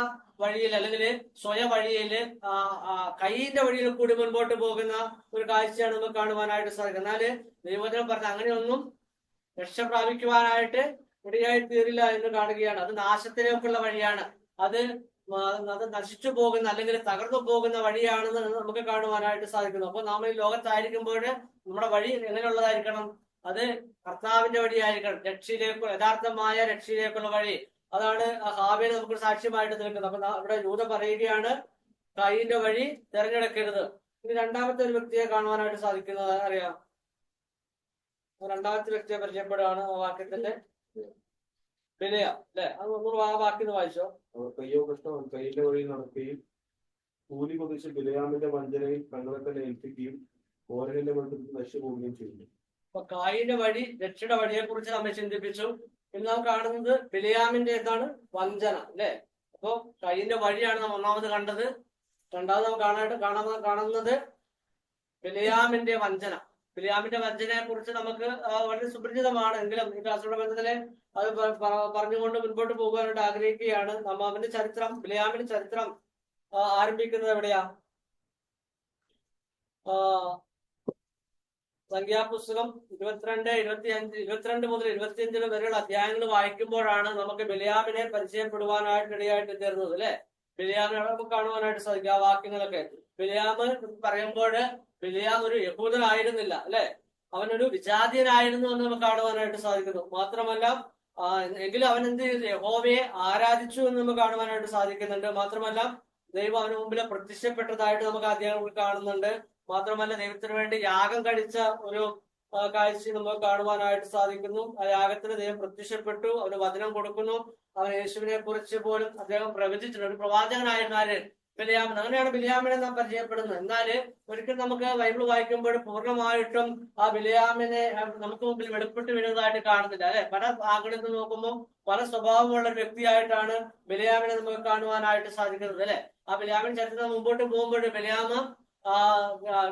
വഴിയിൽ അല്ലെങ്കിൽ സ്വയ വഴിയിൽ കൈയിന്റെ വഴിയിൽ കൂടി മുൻപോട്ട് പോകുന്ന ഒരു കാഴ്ചയാണ് നമുക്ക് കാണുവാനായിട്ട് സാധിക്കും. എന്നാല് ദൈവവചനം പറഞ്ഞ അങ്ങനെയൊന്നും രക്ഷ പ്രാപിക്കുവാനായിട്ട് ഇടയായി തീരില്ല എന്ന് കാണുകയാണ്. അത് നാശത്തിലേക്കുള്ള വഴിയാണ്. അത് നശിച്ചു പോകുന്ന അല്ലെങ്കിൽ തകർന്നു പോകുന്ന വഴിയാണെന്ന് നമുക്ക് കാണുവാനായിട്ട് സാധിക്കുന്നു. അപ്പൊ നാം ഈ ലോകത്തായിരിക്കുമ്പോൾ നമ്മുടെ വഴി എങ്ങനെയുള്ളതായിരിക്കണം? അത് കർത്താവിന്റെ വഴിയായിരിക്കണം. യഥാർത്ഥമായ രക്ഷയിലേക്കുള്ള വഴി. അതാണ് ഹാബേൽ നമുക്ക് സാക്ഷ്യമായിട്ട് നിൽക്കുന്നത്. അപ്പൊ ഇവിടെ യൂദ പറയുകയാണ് കൈയിന്റെ വഴി തിരഞ്ഞെടുക്കരുത്. ഇനി രണ്ടാമത്തെ ഒരു വ്യക്തിയെ കാണുവാനായിട്ട് സാധിക്കുന്നത് അറിയാം. രണ്ടാമത്തെ വ്യക്തിയെ പരിചയപ്പെടുകയാണ് ആ വാക്യത്തിന്റെ വിലയ അല്ലെ. അത് ഒന്നുകൂടെ ആ വാക്യം വായിച്ചോ. അവർ കയ്യോ കഷ്ടം കയ്യിന്റെ വഴി നടക്കുകയും കൂലി കൊതിച്ച് ബിലയാമിന്റെ വഞ്ചനയിൽ തങ്ങളെ തന്നെ ഏൽപ്പിക്കുകയും ഓരണിന്റെ മണ്ഡലത്തിൽ നശിച്ചു പോവുകയും ചെയ്യുന്നു. അപ്പൊ കായിന്റെ വഴി രക്ഷയുടെ വഴിയെ കുറിച്ച് നമ്മെ ചിന്തിപ്പിച്ചു. ഇന്ന് നാം കാണുന്നത് ബിലയാമിന്റെ എന്താണ്? വഞ്ചന അല്ലെ. അപ്പൊ കൈയിന്റെ വഴിയാണ് നാം ഒന്നാമത് കണ്ടത്. രണ്ടാമത് നാം കാണുന്നത് ബിലയാമിന്റെ വഞ്ചന. ബിലയാമിന്റെ വഞ്ചനയെ കുറിച്ച് നമുക്ക് വളരെ സുപരിചിതമാണ്. എങ്കിലും ഈ ക്ലാസ്സുകളുടെ ബന്ധത്തില് അത് പറഞ്ഞുകൊണ്ട് മുൻപോട്ട് പോകാനായിട്ട് ആഗ്രഹിക്കുകയാണ്. അവന്റെ ചരിത്രം, ബിലയാമിന്റെ ചരിത്രം ആരംഭിക്കുന്നത് എവിടെയാ? സംഖ്യാപുസ്തകം 22 മുതൽ 25 വരെയുള്ള അധ്യായങ്ങൾ വായിക്കുമ്പോഴാണ് നമുക്ക് ബിലയാമിനെ പരിചയപ്പെടുവാനായിട്ട് ഇടയായിട്ട് തീർന്നത് അല്ലെ. ബിലയാമിനെ നമുക്ക് കാണുവാനായിട്ട് സാധിക്കും ആ വാക്യങ്ങളൊക്കെ. ബിലയാം പറയുമ്പോൾ ബിലയാം ഒരു യഹൂദനായിരുന്നില്ല അല്ലെ, അവനൊരു വിജാതീയനായിരുന്നു എന്ന് നമുക്ക് കാണുവാനായിട്ട് സാധിക്കുന്നു. മാത്രമല്ല എങ്കിലും അവൻ എന്ത് ചെയ്തു? യഹോവയെ ആരാധിച്ചു എന്ന് നമുക്ക് കാണുവാനായിട്ട് സാധിക്കുന്നുണ്ട്. മാത്രമല്ല ദൈവം അവന് മുമ്പിൽ പ്രത്യക്ഷപ്പെട്ടതായിട്ട് നമുക്ക് അധ്യായങ്ങൾ കാണുന്നുണ്ട്. മാത്രമല്ല ദൈവത്തിന് വേണ്ടി യാഗം കഴിച്ച ഒരു കാഴ്ച നമുക്ക് കാണുവാനായിട്ട് സാധിക്കുന്നു. ആ യാഗത്തിന് ദൈവം പ്രത്യക്ഷപ്പെട്ടു, അവന് വചനം കൊടുക്കുന്നു. അവൻ യേശുവിനെ കുറിച്ച് പോലും അദ്ദേഹം പ്രവചിച്ചിട്ടുണ്ട്. ഒരു പ്രവാചകനായിരുന്നു ആര്? ബിലയാമൻ. അങ്ങനെയാണ് ബിലയാമിനെ നാം പരിചയപ്പെടുന്നത്. എന്നാല് ഒരിക്കലും നമുക്ക് ബൈബിൾ വായിക്കുമ്പോൾ പൂർണ്ണമായിട്ടും ആ ബിലയാമിനെ നമുക്ക് മുമ്പിൽ വെളിപ്പെട്ട് വരുന്നതായിട്ട് കാണുന്നില്ല അല്ലെ. പല ഭാഗങ്ങളിൽ നിന്ന് നോക്കുമ്പോൾ പല സ്വഭാവമുള്ള ഒരു വ്യക്തിയായിട്ടാണ് ബിലയാമിനെ നമുക്ക് കാണുവാനായിട്ട് സാധിക്കുന്നത് അല്ലെ. ആ ബിലയാമിൻ ചരിത്രം മുമ്പോട്ട് പോകുമ്പോൾ ബിലയാമ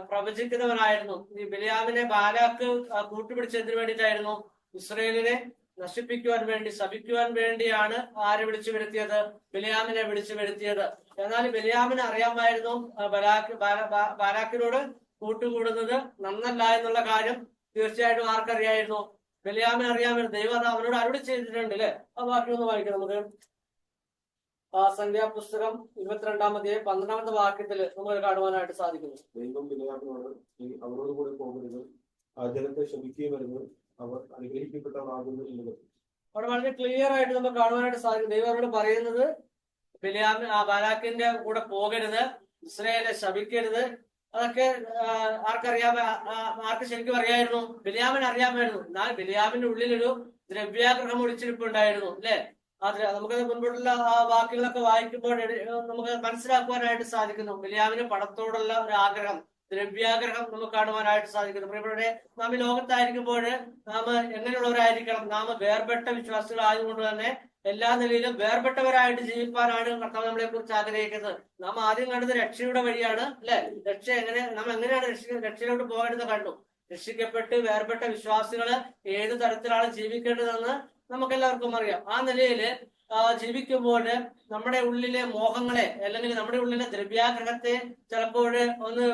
പ്രവചിക്കുന്നവനായിരുന്നു. ഈ ബിലയാമിനെ ബാലാക്ക് കൂട്ടുപിടിച്ചതിന് വേണ്ടിയിട്ടായിരുന്നു? ഇസ്രയേലിനെ നശിപ്പിക്കുവാൻ വേണ്ടി, ശപിക്കുവാൻ വേണ്ടിയാണ് ആരെ വിളിച്ചു വരുത്തിയത്? ബിലയാമിനെ വിളിച്ചു വരുത്തിയത്. എന്നാൽ ബിലയാമിന് അറിയാമായിരുന്നു ബാലാക്കിനോട് കൂട്ടുകൂടുന്നത് നന്നല്ല എന്നുള്ള കാര്യം. തീർച്ചയായിട്ടും ആർക്കറിയായിരുന്നു? ബിലയാമിന് അറിയാമായിരുന്നു. ദൈവം അത് അവനോട് അരുളി ചെയ്തിട്ടുണ്ട് അല്ലെ. ആ വാക്യം ഒന്ന് വായിക്കാം നമുക്ക്. സംഖ്യാപുസ്തകം 22 12 വാക്യത്തിൽ നമുക്ക് കാണുവാനായിട്ട് സാധിക്കുന്നു. ദൈവം ബിലയാമിനോട് അവരോട് കൂടെ പോകരുത്, ആ ജനത്തെ ശപിക്കുകയും അവർ അനുഗ്രഹിക്കപ്പെട്ടവരാകുന്നു എന്നത് അവിടെ വളരെ ക്ലിയർ ആയിട്ട് നമുക്ക് കാണുവാനായിട്ട് സാധിക്കും. ദൈവം അവരോട് പറയുന്നത് ബാലാക്കിന്റെ കൂടെ പോകരുത്, ഇസ്രായേലിനെ ശപിക്കരുത്. അതൊക്കെ ആർക്ക് ശരിക്കും അറിയായിരുന്നു? ബിലയാമിന് അറിയാമായിരുന്നു. എന്നാൽ ബിലയാമിന്റെ ഉള്ളിലൊരു ദ്രവ്യാഗ്രഹം ഒളിച്ചിരിപ്പുണ്ടായിരുന്നു അല്ലെ. നമുക്ക് മുൻപോട്ടുള്ള വാക്യങ്ങളൊക്കെ വായിക്കുമ്പോൾ നമുക്ക് മനസ്സിലാക്കുവാനായിട്ട് സാധിക്കുന്നു. ബിലയാമിന് പണത്തോടുള്ള ഒരു ആഗ്രഹം, ദ്രവ്യാഗ്രഹം നമുക്ക് കാണുവാനായിട്ട് സാധിക്കുന്നു. പ്രിയപ്പെട്ടവരെ, നാം ഈ ലോകത്തായിരിക്കുമ്പോൾ നാം എങ്ങനെയുള്ളവരായിരിക്കണം? നാം വേർപെട്ട വിശ്വാസികളായതുകൊണ്ട് തന്നെ എല്ലാ നിലയിലും വേർപെട്ടവരായിട്ട് ജീവിക്കാനാണ് കർത്താവ് നമ്മളെ കുറിച്ച് ആഗ്രഹിക്കുന്നത്. നാം ആദ്യം കണ്ടത് രക്ഷയുടെ വഴിയാണ് അല്ലെ. നാം എങ്ങനെയാണ് രക്ഷയിലോട്ട് പോകേണ്ടത് കണ്ടു. രക്ഷിക്കപ്പെട്ട് വേർപെട്ട വിശ്വാസികള് ഏത് തരത്തിലാണ് ജീവിക്കേണ്ടതെന്ന് നമുക്കെല്ലാവർക്കും അറിയാം. ആ നിലയില് ജീവിക്കുമ്പോൾ നമ്മുടെ ഉള്ളിലെ മോഹങ്ങളെ അല്ലെങ്കിൽ നമ്മുടെ ഉള്ളിലെ ദ്രവ്യാഗ്രഹത്തെ ചിലപ്പോൾ ഒന്ന്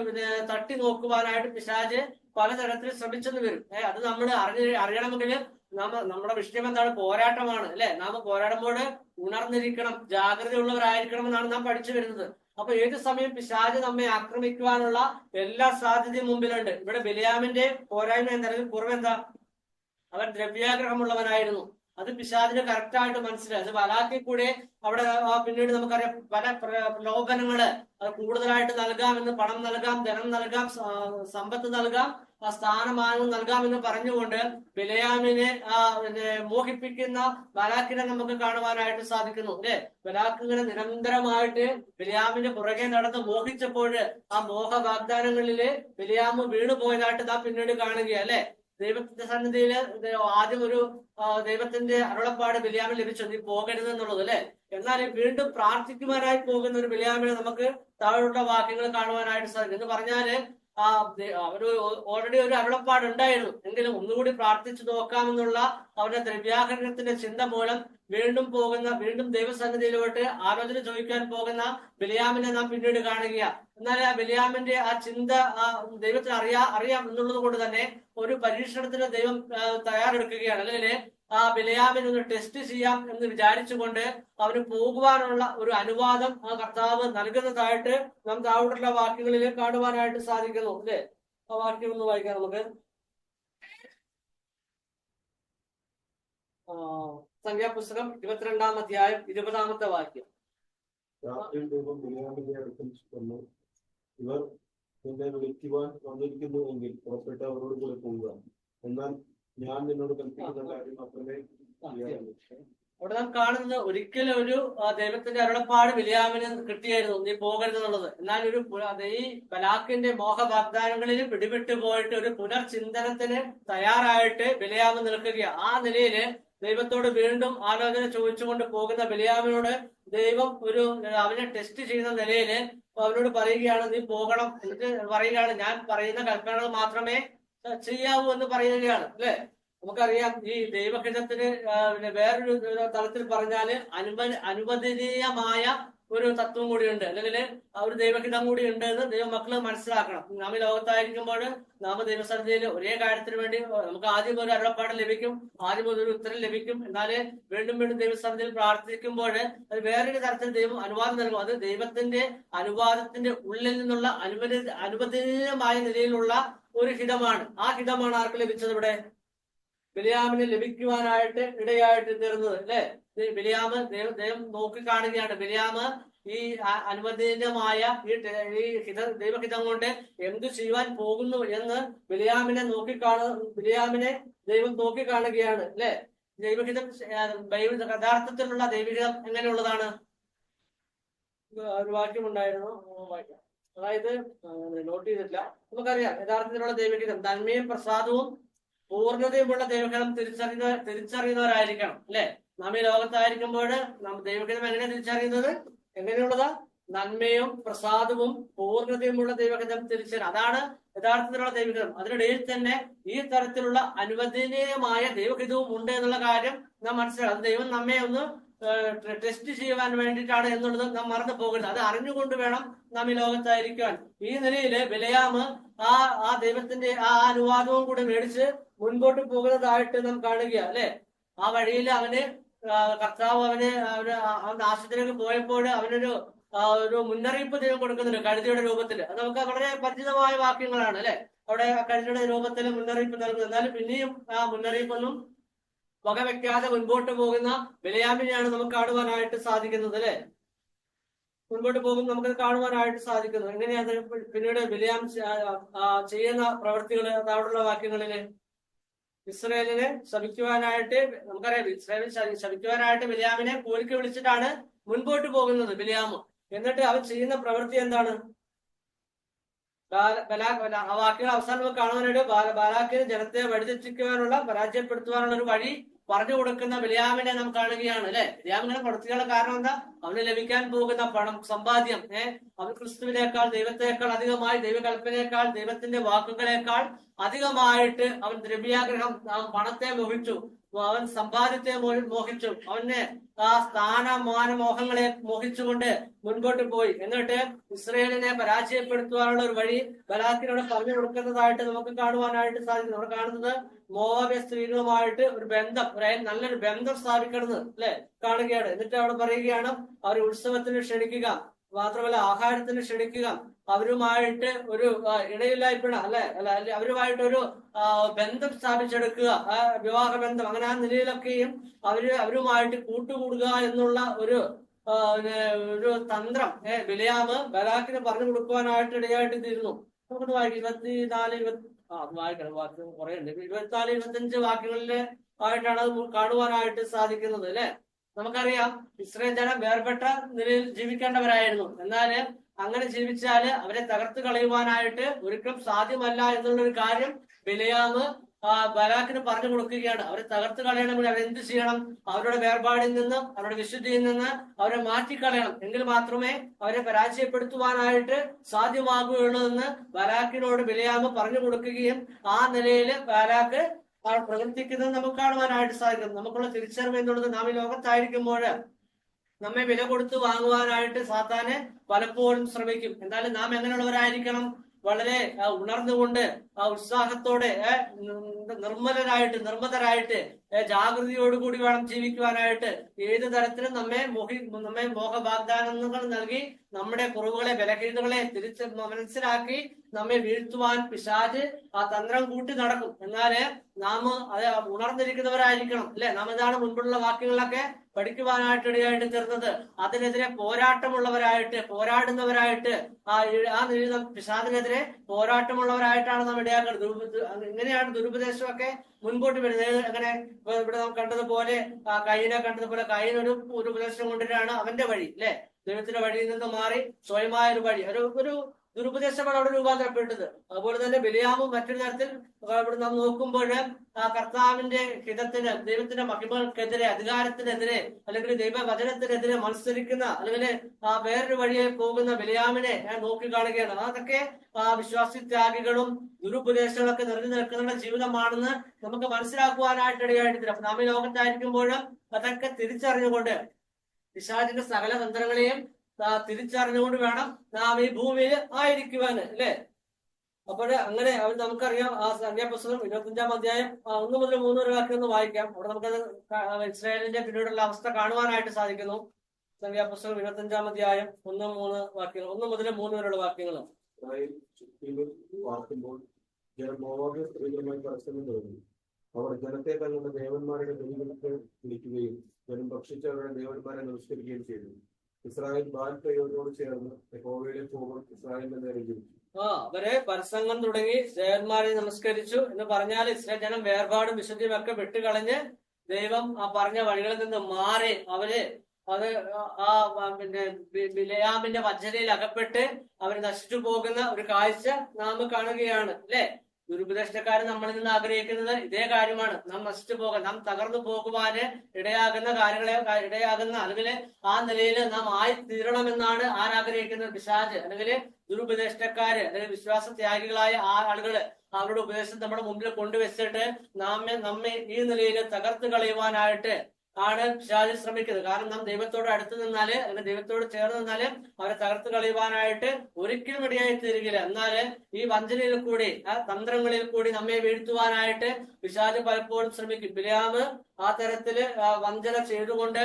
തട്ടി നോക്കുവാനായിട്ട് പിശാച് പലതരത്തിൽ ശ്രമിച്ചെന്ന് വരും. അത് നമ്മൾ അറിയണമെങ്കിൽ നമ്മുടെ വിഷയം എന്താണ്? പോരാട്ടമാണ് അല്ലെ. നാം പോരാടുമ്പോൾ ഉണർന്നിരിക്കണം, ജാഗ്രതയുള്ളവരായിരിക്കണം എന്നാണ് നാം പഠിച്ചു വരുന്നത്. അപ്പൊ ഏത് സമയം പിശാച് നമ്മെ ആക്രമിക്കുവാനുള്ള എല്ലാ സാധ്യതയും മുമ്പിലുണ്ട്. ഇവിടെ ബിലയാമിന്റെ പോരായ്മ എന്തായാലും കുറവെന്താ? അവൻ ദ്രവ്യാഗ്രഹമുള്ളവനായിരുന്നു. അത് പിശാചിന് കറക്റ്റായിട്ട് മനസ്സിലായി. അത് ബാലാക്കിൽ കൂടെ അവിടെ പിന്നീട് നമുക്കറിയാം പല പ്രലോഭനങ്ങള് അത് കൂടുതലായിട്ട് നൽകാം, എന്ന് പണം നൽകാം, ധനം നൽകാം, സമ്പത്ത് നൽകാം, സ്ഥാനമാനവും നൽകാമെന്ന് പറഞ്ഞുകൊണ്ട് ബിലയാമിനെ മോഹിപ്പിക്കുന്ന ബലാക്കിനെ നമുക്ക് കാണുവാനായിട്ട് സാധിക്കുന്നു അല്ലെ. ബലാക്ക് ഇങ്ങനെ നിരന്തരമായിട്ട് ബിലയാമിന്റെ പുറകെ നടന്ന് മോഹിച്ചപ്പോൾ ആ മോഹ വാഗ്ദാനങ്ങളില് ബിലയാമ് വീണുപോയതായിട്ട് നാം പിന്നീട് കാണുകയാണ് അല്ലെ. ദൈവത്തിന്റെ സന്നിധിയില് ആദ്യം ഒരു ദൈവത്തിന്റെ അരുളപ്പാട് ബിലയാമിന് ലഭിച്ചു, നീ പോകരുത് എന്നുള്ളത് അല്ലെ. എന്നാൽ വീണ്ടും പ്രാർത്ഥിക്കുവാനായി പോകുന്ന ഒരു ബിലയാമിനെ നമുക്ക് താഴെയുള്ള വാക്യങ്ങൾ കാണുവാനായിട്ട് സാധിക്കും. എന്ന് പറഞ്ഞാല് അവര് ഓൾറെഡി ഒരു അരുളപ്പാട് ഉണ്ടായിരുന്നു, എങ്കിലും ഒന്നുകൂടി പ്രാർത്ഥിച്ചു നോക്കാമെന്നുള്ള അവരുടെ ദ്രവ്യാകരണത്തിന്റെ ചിന്ത മൂലം വീണ്ടും ദൈവസന്നിധിയിലോട്ട് ആലോചന ചോദിക്കാൻ പോകുന്ന ബിലയാമിനെ നാം പിന്നീട് കാണുകയാണ്. എന്നാൽ ആ ബിലയാമിന്റെ ആ ചിന്ത ദൈവത്തിന് അറിയാം എന്നുള്ളത് കൊണ്ട് തന്നെ ഒരു പരീക്ഷണത്തിന് ദൈവം തയ്യാറെടുക്കുകയാണ്. അല്ലെങ്കിൽ ആ ബിലയാമിനെ ഒന്ന് ടെസ്റ്റ് ചെയ്യാം എന്ന് വിചാരിച്ചുകൊണ്ട് അവന് പോകുവാനുള്ള ഒരു അനുവാദം ആ കർത്താവ് നൽകുന്നതായിട്ട് നാം താഴോട്ടുള്ള വാക്യങ്ങളിൽ കാണുവാനായിട്ട് സാധിക്കുന്നു അല്ലെ. ആ വാക്യം ഒന്ന് വായിക്കാം നമുക്ക്. സംഖ്യാപുസ്തകം 22-ാം അധ്യായം 20-ാമത്തെ വാക്യം. രാത്രിയിൽ ദൈവം ബിലയാമിന്റെ അടുക്കൽ വന്നു, ഇവർ നിന്നെ വിളിക്കുവാൻ വന്നിരിക്കുന്നു എങ്കിൽ പുറപ്പെട്ട് അവരോട് കൂടെ പോവുക, എന്നാൽ ഞാൻ നിന്നോട് കൽപ്പിക്കുന്ന കാര്യം മാത്രമേ ചെയ്യാറുള്ളൂ. അവിടെ നാം കാണുന്നത് ഒരിക്കലും ഒരു ദൈവത്തിന്റെ അരുളപ്പാട് ബിലയാമിന് കിട്ടിയായിരുന്നു, നീ പോകരുതെന്നുള്ളത്. എന്നാൽ ഈ ബലാക്കിന്റെ മോഹ വാഗ്ദാനങ്ങളിൽ പിടിപെട്ടു പോയിട്ട് ഒരു പുനർചിന്തനത്തിന് തയ്യാറായിട്ട് ബിലയാമ് നിൽക്കുകയാണ്. ആ നിലയില് ദൈവത്തോട് വീണ്ടും ആലോചന ചോദിച്ചുകൊണ്ട് പോകുന്ന ബിലയാമിനോട് ദൈവം അവനെ ടെസ്റ്റ് ചെയ്യുന്ന നിലയില് അവനോട് പറയുകയാണ്, നീ പോകണം. എന്നിട്ട് പറയുകയാണ്, ഞാൻ പറയുന്ന കൽപ്പനകൾ മാത്രമേ ചെയ്യാവൂ എന്ന് പറയുകയാണ് അല്ലെ. നമുക്കറിയാം ഈ ദൈവഹിതത്തിന് വേറൊരു തലത്തിൽ പറഞ്ഞാല് അനുവദനീയമായ ഒരു തത്വം കൂടിയുണ്ട്, അല്ലെങ്കിൽ ആ ഒരു ദൈവഹിതം കൂടി ഉണ്ട് എന്ന് ദൈവമക്കള് മനസ്സിലാക്കണം. നാം ഈ ലോകത്തായിരിക്കുമ്പോൾ നാം ദൈവസന്നിധിയിൽ ഒരേ കാര്യത്തിന് വേണ്ടി നമുക്ക് ആദ്യം ഒരു അരുളപ്പാട് ലഭിക്കും, ആദ്യം ഒരു ഉത്തരം ലഭിക്കും. എന്നാല് വീണ്ടും ദൈവസന്നിധിയിൽ പ്രാർത്ഥിക്കുമ്പോൾ അത് വേറൊരു തരത്തിൽ ദൈവം അനുവാദം നൽകും. അത് ദൈവത്തിന്റെ അനുവാദത്തിന്റെ ഉള്ളിൽ നിന്നുള്ള അനുവദനീയമായ നിലയിലുള്ള ഒരു ഹിതമാണ്. ആ ഹിതമാണ് ആർക്ക് ലഭിച്ചത്? ഇവിടെ ബിലയാമിന് ലഭിക്കുവാനായിട്ട് ഇടയായിട്ട് തീർന്നത് അല്ലെ. ബിലയാമ് ദൈവം നോക്കിക്കാണുകയാണ്. ബിലയാമ് ഈ അനുവദനീയമായ ഈ ദൈവഹിതം കൊണ്ട് എന്തു ചെയ്യുവാൻ പോകുന്നു എന്ന് ബിലയാമിനെ ദൈവം നോക്കിക്കാണുകയാണ് അല്ലെ. ദൈവഹിതം യഥാർത്ഥത്തിലുള്ള ദൈവഹിതം എങ്ങനെയുള്ളതാണ്? ഒരു വാക്യം ഉണ്ടായിരുന്നു, വാക്യം അതായത് നോട്ട് ചെയ്തിട്ടില്ല. നമുക്കറിയാം യഥാർത്ഥത്തിലുള്ള ദൈവഹിതം നന്മയും പ്രസാദവും പൂർണ്ണതയുമുള്ള ദൈവഹിതം തിരിച്ചറിയുന്നവരായിരിക്കണം അല്ലെ. നാം ഈ ലോകത്തായിരിക്കുമ്പോൾ നാം ദൈവഹിതം എങ്ങനെ തിരിച്ചറിയുന്നത്? എങ്ങനെയുള്ളതാ? നന്മയും പ്രസാദവും പൂർണ്ണതയുമുള്ള ദൈവഹിതം തിരിച്ചറിയുക, അതാണ് യഥാർത്ഥത്തിലുള്ള ദൈവഹിതം. അതിനിടയിൽ തന്നെ ഈ തരത്തിലുള്ള അനുവദനീയമായ ദൈവഹിതവും ഉണ്ട് എന്നുള്ള കാര്യം നാം മനസ്സിലാക്കും. ദൈവം നമ്മെ ഒന്ന് ടെസ്റ്റ് ചെയ്യുവാൻ വേണ്ടിയിട്ടാണ് എന്നുള്ളത് നാം മറന്നു പോകരുത്. അത് അറിഞ്ഞുകൊണ്ട് വേണം നാം ഈ ലോകത്തായിരിക്കാൻ. ഈ നിലയില് ബിലയാമ് ആ ദൈവത്തിന്റെ ആ അനുവാദവും കൂടെ മേടിച്ച് മുൻപോട്ട് പോകുന്നതായിട്ട് നാം കാണുക അല്ലെ. ആ വഴിയിൽ കർത്താവ് അവന്റെ ആശുപത്രിയിലേക്ക് പോയപ്പോൾ ഒരു മുന്നറിയിപ്പ് ദൈവം കൊടുക്കുന്നുണ്ട് കഴുതയുടെ രൂപത്തിൽ. അത് നമുക്ക് വളരെ പരിചിതമായ വാക്യങ്ങളാണ് അല്ലെ. അവിടെ കഴുതയുടെ രൂപത്തിൽ മുന്നറിയിപ്പ് നൽകുന്നത്. എന്നാലും പിന്നെയും ആ മുന്നറിയിപ്പൊന്നും വകവെക്കാതെ മുൻപോട്ട് പോകുന്ന ബിലയാമിനെയാണ് നമുക്ക് കാണുവാനായിട്ട് സാധിക്കുന്നത് അല്ലെ. മുൻപോട്ട് പോകുമ്പോൾ നമുക്കത് കാണുവാനായിട്ട് സാധിക്കുന്നു. എങ്ങനെയാണ് പിന്നീട് ബിലയാം ചെയ്യുന്ന പ്രവൃത്തികൾ അവിടെയുള്ള വാക്യങ്ങളില്? ഇസ്രായേലിനെ ശപിക്കുവാനായിട്ട് നമുക്കറിയാം, ഇസ്രായേലിനെ ശപിക്കുവാനായിട്ട് ബിലയാമിനെ കൂലിക്ക് വിളിച്ചിട്ടാണ് മുൻപോട്ട് പോകുന്നത് ബിലയാമ്. എന്നിട്ട് അവൻ ചെയ്യുന്ന പ്രവൃത്തി എന്താണ്? ആ വാക്യങ്ങൾ അവസാനം നമുക്ക് കാണുവാനായിട്ട് ബാലാക്കിന് ജനത്തെ വഴിതെറ്റിക്കുവാനുള്ള പരാജയപ്പെടുത്തുവാനുള്ള ഒരു വഴി പറഞ്ഞു കൊടുക്കുന്ന ബിലയാമിനെ നാം കാണുകയാണ് അല്ലെ. ബിലയാമിനെ പ്രവൃത്തികളുടെ കാരണം എന്താ? അവന് ലഭിക്കാൻ പോകുന്ന പണം, സമ്പാദ്യം. അവൻ ക്രിസ്തുവിനേക്കാൾ, ദൈവത്തെക്കാൾ അധികമായി, ദൈവകൽപ്പനയേക്കാൾ, ദൈവത്തിന്റെ വാക്കുകളേക്കാൾ അധികമായിട്ട് അവൻ ദ്രവ്യാഗ്രഹം, പണത്തെ മോഹിച്ചു, അവൻ സമ്പാദ്യത്തെ മോഹിച്ചു, അവന് ആ സ്ഥാനമാന മോഹങ്ങളെ മോഹിച്ചുകൊണ്ട് മുൻപോട്ട് പോയി. എന്നിട്ട് ഇസ്രയേലിനെ പരാജയപ്പെടുത്തുവാനുള്ള ഒരു വഴി ബലാക്കിനോട് പറഞ്ഞു കൊടുക്കുന്നതായിട്ട് നമുക്ക് കാണുവാനായിട്ട് സാധിക്കും. നമ്മൾ കാണുന്നത് മോവാബ്യ സ്ത്രീകളുമായിട്ട് ഒരു ബന്ധം, നല്ലൊരു ബന്ധം സ്ഥാപിക്കണമെന്ന് അല്ലെ കാണുകയാണ്. എന്നിട്ട് അവിടെ പറയുകയാണ് അവർ ഉത്സവത്തിന് ക്ഷണിക്കുക, മാത്രമല്ല ആഹാരത്തിന് ക്ഷണിക്കുക, അവരുമായിട്ട് ഒരു ഇടയില്ലായ്പ അല്ലെ അവരുമായിട്ടൊരു ബന്ധം സ്ഥാപിച്ചെടുക്കുക, വിവാഹ ബന്ധം. അങ്ങനെ ആ നിലയിലൊക്കെയും അവരുമായിട്ട് കൂട്ടുകൂടുക എന്നുള്ള ഒരു തന്ത്രം ബിലയാമ് ബലാക്കിന് പറഞ്ഞു കൊടുക്കുവാനായിട്ട് ഇടയായിട്ട് തീരുന്നു. നമുക്കൊന്ന് വായിക്കും 24 അത് വായിക്കണം, വാക്യം കുറെ ഉണ്ട്. 24-25 വാക്യങ്ങളില് ആയിട്ടാണ് അത് കാണുവാനായിട്ട് സാധിക്കുന്നത് അല്ലെ. നമുക്കറിയാം ഇസ്രായേൽ ജനം വേർപെട്ട നിലയിൽ ജീവിക്കേണ്ടവരായിരുന്നു. എന്നാല് അങ്ങനെ ജീവിച്ചാല് അവരെ തകർത്ത് കളയുവാനായിട്ട് ഒരിക്കലും സാധ്യമല്ല എന്നുള്ളൊരു കാര്യം ബിലെയാമ് ബലാക്കിന് പറഞ്ഞു കൊടുക്കുകയാണ്. അവരെ തകർത്ത് കളയണമെങ്കിൽ അവരെന്ത് ചെയ്യണം? അവരുടെ വേർപാടിൽ നിന്നും അവരുടെ വിശുദ്ധിയിൽ നിന്ന് അവരെ മാറ്റിക്കളയണം. എങ്കിൽ മാത്രമേ അവരെ പരാജയപ്പെടുത്തുവാനായിട്ട് സാധ്യമാകുകയുള്ളൂ എന്ന് ബലാക്കിനോട് ബിലെയാമ് പറഞ്ഞു കൊടുക്കുകയും ആ നിലയിൽ ബലാക്ക് പ്രവർത്തിക്കുന്നത് നമുക്ക് കാണുവാനായിട്ട് സാധിക്കും. നമുക്കുള്ള തിരിച്ചറിവ് എന്നുള്ളത് നാം ഈ ലോകത്തായിരിക്കുമ്പോൾ നമ്മെ വില കൊടുത്ത് വാങ്ങുവാനായിട്ട് സാത്താന് പലപ്പോഴും ശ്രമിക്കും. എന്നാലും നാം എങ്ങനെയുള്ളവരായിരിക്കണം? വളരെ ഉണർന്നുകൊണ്ട് ഉത്സാഹത്തോടെ നിർമ്മതരായിട്ട് ജാഗ്രതയോടുകൂടി വേണം ജീവിക്കുവാനായിട്ട്. ഏത് തരത്തിലും നമ്മെ മോഹ വാഗ്ദാനങ്ങൾ നൽകി നമ്മുടെ കുറവുകളെ ബലഹീനതകളെ മനസ്സിലാക്കി നമ്മെ വീഴ്ത്തുവാൻ പിശാച് ആ തന്ത്രം കൂട്ടി നടക്കും. എന്നാല് നാം അത് ഉണർന്നിരിക്കുന്നവരായിരിക്കണം അല്ലെ. നാം ഇതാണ് മുൻപുള്ള വാക്യങ്ങളിലൊക്കെ പഠിക്കുവാനായിട്ട് ഇടയായിട്ട് തീർന്നത്. അതിനെതിരെ പോരാട്ടമുള്ളവരായിട്ട് പോരാടുന്നവരായിട്ട് ആ പിശാചിനെതിരെ പോരാട്ടമുള്ളവരായിട്ടാണ് നാം ഇടയാക്കുന്നത്. ഇങ്ങനെയാണ് ദുരുപദേശമൊക്കെ മുൻപോട്ട് വരുന്നത്. അങ്ങനെ ഇവിടെ നാം കണ്ടതുപോലെ കയ്യിനെ കണ്ടതുപോലെ കയ്യിൽ ഒരു ഉപദേശം കൊണ്ടിട്ടാണ് അവന്റെ വഴി അല്ലെ, ദൈവത്തിന്റെ വഴിയിൽ നിന്ന് മാറി സ്വയമായ ഒരു വഴി ഒരു ദുരുപദേശമാണ് അവിടെ രൂപാന്തരപ്പെട്ടത്. അതുപോലെ തന്നെ ബിലെയാമും മറ്റൊരു തരത്തിൽ ഇവിടെ നാം നോക്കുമ്പോൾ കർത്താവിന്റെ ഹിതത്തിന് ദൈവത്തിന്റെ മഹിമകൾക്കെതിരെ അധികാരത്തിനെതിരെ അല്ലെങ്കിൽ ദൈവവചനത്തിനെതിരെ മത്സരിക്കുന്ന അല്ലെങ്കിൽ വേറൊരു വഴിയെ പോകുന്ന ബിലെയാമിനെ ഞാൻ നോക്കി കാണുകയാണ്. അതൊക്കെ വിശ്വാസി ത്യാഗികളും ദുരുപദേശങ്ങളൊക്കെ നിറഞ്ഞു നിൽക്കുന്ന ജീവിതമാണെന്ന് നമുക്ക് മനസ്സിലാക്കുവാനായിട്ട് ഇടയായിട്ടില്ല. അപ്പൊ നാം ഈ ലോകത്തായിരിക്കുമ്പോഴും അതൊക്കെ തിരിച്ചറിഞ്ഞുകൊണ്ട് പിശാചിന്റെ സകല തന്ത്രങ്ങളെയും തിരിച്ചറിഞ്ഞുകൊണ്ട് വേണം നാം ഈ ഭൂമിയിൽ ആയിരിക്കുവാൻ അല്ലെ. അപ്പോൾ അങ്ങനെ നമുക്കറിയാം ആ സംഖ്യാപുസ്തകം 25-ാം അധ്യായം 1 മുതൽ 3 വരെ വാക്യം ഒന്ന് വായിക്കാം. അവിടെ നമുക്കത് ഇസ്രായേലിന്റെ പിന്നീടുള്ള അവസ്ഥ കാണുവാനായിട്ട് സാധിക്കുന്നു. സംഖ്യാപുസ്തകം 25-ാം അധ്യായം 1-3 വാക്യങ്ങൾ, 1 മുതൽ 3 വരെയുള്ള വാക്യങ്ങൾ. വാർക്കുമ്പോൾ ജനം മോവാബ്യ സ്ത്രീകളുമായി പരസ്പരം തുടങ്ങി. അവർ ജനത്തെ തങ്ങളുടെ ദേവന്മാരുടെ ബലികൾക്ക് വിളിക്കുകയും ജനം ഭക്ഷിച്ചവരുടെ ദേവന്മാരെ നമസ്കരിക്കുകയും ചെയ്തു. ഇസ്രായേൽ ബാൽ പ്രയോജനോട് ചേർന്ന് യഹോവയുടെ കോപം ഇസ്രായേലിന്റെ നേരെ ജീവിച്ചു. അവരെ പരസംഗം തുടങ്ങി ദേവന്മാരെ നമസ്കരിച്ചു എന്ന് പറഞ്ഞാൽ ഇസ്രായേൽ ജനം വേർപാടും വിശുദ്ധിയും ഒക്കെ വിട്ടുകളഞ്ഞ് ദൈവം പറഞ്ഞ വഴികളിൽ നിന്ന് മാറി അവര് പിന്നെ ബിലെയാമിന്റെ വഞ്ചനയിൽ അകപ്പെട്ട് അവർ നശിച്ചു പോകുന്ന ഒരു കാഴ്ച നാം കാണുകയാണ് അല്ലെ. ദുരുപദേഷ്ടക്കാരൻ നമ്മളിൽ നിന്ന് ആഗ്രഹിക്കുന്നത് ഇതേ കാര്യമാണ്. നാം നശിച്ചു പോകാൻ, നാം തകർന്നു പോകുവാന് ഇടയാകുന്ന ഇടയാകുന്ന അല്ലെങ്കിൽ ആ നിലയിൽ നാം ആയി തീരണമെന്നാണ് ആരാഗ്രഹിക്കുന്നത്? പിശാച് അല്ലെങ്കിൽ ദുരുപദേഷ്ടക്കാര് അല്ലെങ്കിൽ വിശ്വാസ ത്യാഗികളായ ആളുകള് അവരുടെ ഉപദേശം നമ്മുടെ മുമ്പിൽ കൊണ്ടുവച്ചിട്ട് നമ്മെ ഈ നിലയിൽ തകർത്ത് കളയുവാനായിട്ട് ആണ് പിശാച് ശ്രമിക്കുന്നത്. കാരണം നാം ദൈവത്തോട് അടുത്ത് നിന്നാല് അല്ലെങ്കിൽ ദൈവത്തോട് ചേർന്ന് നിന്നാല് അവരെ തകർത്ത് കളയുവാനായിട്ട് ഒരിക്കലും ഇടയായി തീരുകയില്ല. എന്നാല് ഈ വഞ്ചനയിൽ കൂടി തന്ത്രങ്ങളിൽ കൂടി നമ്മെ വീഴ്ത്തുവാനായിട്ട് പിശാച് പലപ്പോഴും ശ്രമിക്കും. ബിലെയാമ് ആ തരത്തില് വഞ്ചന ചെയ്തുകൊണ്ട്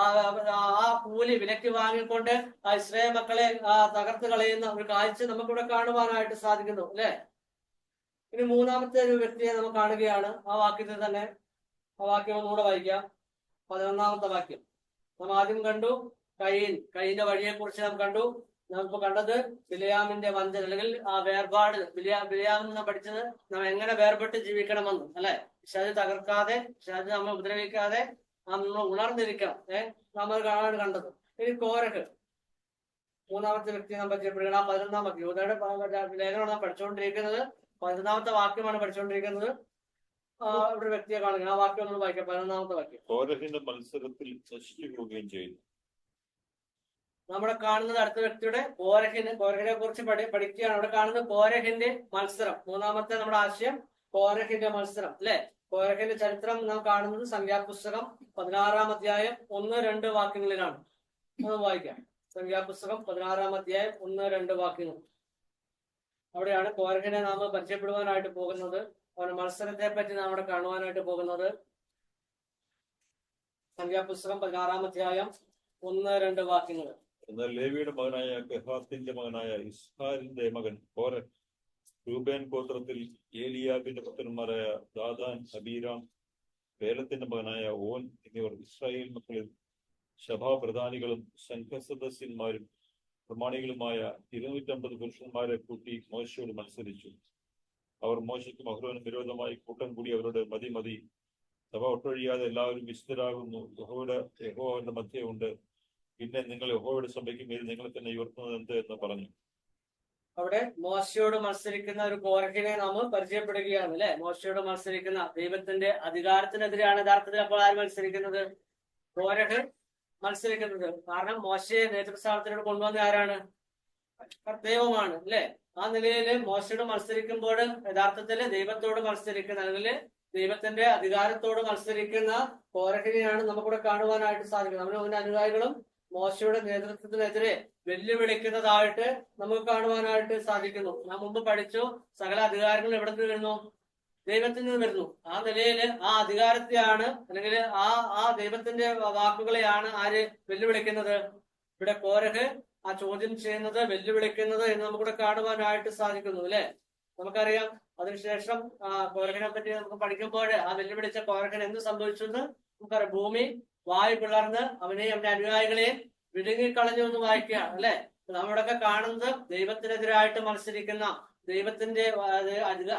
ആ കൂലി വിലക്ക് വാങ്ങിക്കൊണ്ട് ഇസ്രായേൽ മക്കളെ തകർത്ത് കളയുന്ന ഒരു കാഴ്ച നമുക്കിവിടെ കാണുവാനായിട്ട് സാധിക്കുന്നു അല്ലെ. ഇനി മൂന്നാമത്തെ ഒരു വ്യക്തിയെ നമുക്ക് കാണുകയാണ്. ആ വാക്യത്തിൽ തന്നെ ആ വാക്യം ഒന്നുകൂടെ വായിക്കാം. 11-ാമത്തെ വാക്യം നാം ആദ്യം കണ്ടു കയ്യിന്റെ വഴിയെ കുറിച്ച് നാം കണ്ടു. നമുക്ക് കണ്ടത് ബിലെയാമിന്റെ വഞ്ചന അല്ലെങ്കിൽ ആ വേർപാട്. ബിലെയാമിൽ നിന്ന് പഠിച്ചത് നാം എങ്ങനെ വേർപെട്ട് ജീവിക്കണമെന്ന് അല്ലെ. പിശാച് തകർക്കാതെ, പിശാച് നമ്മെ ഉപദ്രവിക്കാതെ നമ്മൾ ഉണർന്നിരിക്കണം. നമ്മൾ കാണാൻ കണ്ടത്. ഇനി കോരഹ് മൂന്നാമത്തെ വ്യക്തി നാം പരിചയപ്പെടുകയാണ്. ആ 11-ാം വാക്യം യൂദയുടെ ലേഖനമാണ് നാം പഠിച്ചുകൊണ്ടിരിക്കുന്നത്. 11-ാമത്തെ വാക്യമാണ് പഠിച്ചുകൊണ്ടിരിക്കുന്നത്. ഇവിടെ വ്യക്തിയെ കാണുക. ആ വാക്യം ഒന്ന് വായിക്കാം. 11-ാമത്തെ വാക്യം. കോരഹിന്റെ മത്സരത്തിൽ നശിച്ചു പോവുകയും ചെയ്തു. നമ്മുടെ കാണുന്നത് അടുത്ത വ്യക്തിയുടെ കോരഹിനെ കുറിച്ച് പഠിക്കുകയാണ്. അവിടെ കാണുന്നത് കോരഹിന്റെ മത്സരം. മൂന്നാമത്തെ നമ്മുടെ ആശയം കോരഹിന്റെ മത്സരം അല്ലെ. കോരഹിന്റെ ചരിത്രം നാം കാണുന്നത് സംഖ്യാപുസ്തകം 16-ാം അധ്യായം 1-2 വാക്യങ്ങളിലാണ്. അത് വായിക്കാം. സംഖ്യാപുസ്തകം 16-ാം അധ്യായം 1-2 വാക്യങ്ങൾ. അവിടെയാണ് കോരഹിനെ നാം പരിചയപ്പെടുവാനായിട്ട് പോകുന്നത്. അവരുടെ മത്സരത്തെ പറ്റി നാം അവിടെ കാണുവാനായിട്ട് പോകുന്നത്. സംഖ്യാപുസ്തകം 16-ാം അധ്യായം 1-2 വാക്യങ്ങൾ. എന്നാൽ ലേവിയുടെ മകനായ കെഹാത്തിന്റെ മകനായ ഇസ്ഹാരിന്റെ മകൻ കോരഹ് രൂബേൻ ഗോത്രത്തിൽ ഏലിയാബിന്റെ പുത്രന്മാരായ ദാദാൻ, അബീരാം, പേലത്തിന്റെ മകനായ ഓൻ എന്നിവർ ഇസ്രായേൽ മക്കളിൽ സഭാപ്രധാനികളും സംഘസദസ്യന്മാരും പ്രമാണികളുമായ 250 പുരുഷന്മാരെ കൂട്ടി മോശയോട് മത്സരിച്ചു. അവർ മോശയ്ക്കും അഹ്റോനും വിരോധമായി കൂട്ടം കൂടി അവരുടെ മതി സഭ ഒട്ടൊഴിയാതെ എല്ലാവരും വിശുദ്ധരാകുന്നു. യഹോവയുടെ മധ്യേ ഉണ്ട്. പിന്നെ നിങ്ങൾ യഹോവയുടെ സഭയ്ക്ക് മേൽ നിങ്ങളെ തന്നെ ഉയർത്തുന്നത് എന്ത് എന്ന് പറഞ്ഞു. അവിടെ മോശയോട് മത്സരിക്കുന്ന ഒരു കോരഹിനെ നാം പരിചയപ്പെടുകയാണ് അല്ലെ. മോശയോട് മത്സരിക്കുന്ന ദൈവത്തിന്റെ അധികാരത്തിനെതിരെയാണ് യഥാർത്ഥത്തിൽ അപ്പോൾ ആര് മത്സരിക്കുന്നത്? കോരഹ് മത്സരിക്കുന്നത്. കാരണം മോശയെ നേതൃസ്ഥാനത്തിനോട് കൊണ്ടുവന്ന ആരാണ്? ദൈവമാണ് അല്ലെ. ആ നിലയിൽ മോശയോട് മത്സരിക്കുമ്പോൾ യഥാർത്ഥത്തില് ദൈവത്തോട് മത്സരിക്കുന്ന അല്ലെങ്കിൽ ദൈവത്തിന്റെ അധികാരത്തോട് മത്സരിക്കുന്ന കോരഹിനെയാണ് നമുക്കിവിടെ കാണുവാനായിട്ട് സാധിക്കുന്നത്. അവന്റെ അനുയായികളും മോശയുടെ നേതൃത്വത്തിനെതിരെ വെല്ലുവിളിക്കുന്നതായിട്ട് നമുക്ക് കാണുവാനായിട്ട് സാധിക്കുന്നു. നാം മുമ്പ് പഠിച്ചു, സകല അധികാരങ്ങൾ എവിടെ നിന്ന് വരുന്നു? ദൈവത്തിൽ നിന്ന് വരുന്നു. ആ നിലയില് ആ അധികാരത്തെയാണ് അല്ലെങ്കിൽ ആ ദൈവത്തിന്റെ വാക്കുകളെയാണ് ആര് വെല്ലുവിളിക്കുന്നത്? ഇവിടെ കോരഹ് ആ ചോദ്യം ചെയ്യുന്നത്, വെല്ലുവിളിക്കുന്നത് എന്ന് നമുക്കിവിടെ കാണുവാനായിട്ട് സാധിക്കുന്നു അല്ലെ. നമുക്കറിയാം അതിനുശേഷം കോരഹനെ പറ്റി നമുക്ക് പഠിക്കുമ്പോൾ ആ വെല്ലുവിളിച്ച കോരഹൻ എന്ത് സംഭവിച്ചു എന്ന് നമുക്കറിയാം. ഭൂമി വായു പിളർന്ന് അവനെയും അവന്റെ അനുയായികളെയും വിഴുങ്ങിക്കളഞ്ഞു എന്ന് വായിക്കുകയാണ് അല്ലെ. നമ്മളിവിടൊക്കെ കാണുന്നത് ദൈവത്തിനെതിരായിട്ട് മത്സരിക്കുന്ന, ദൈവത്തിന്റെ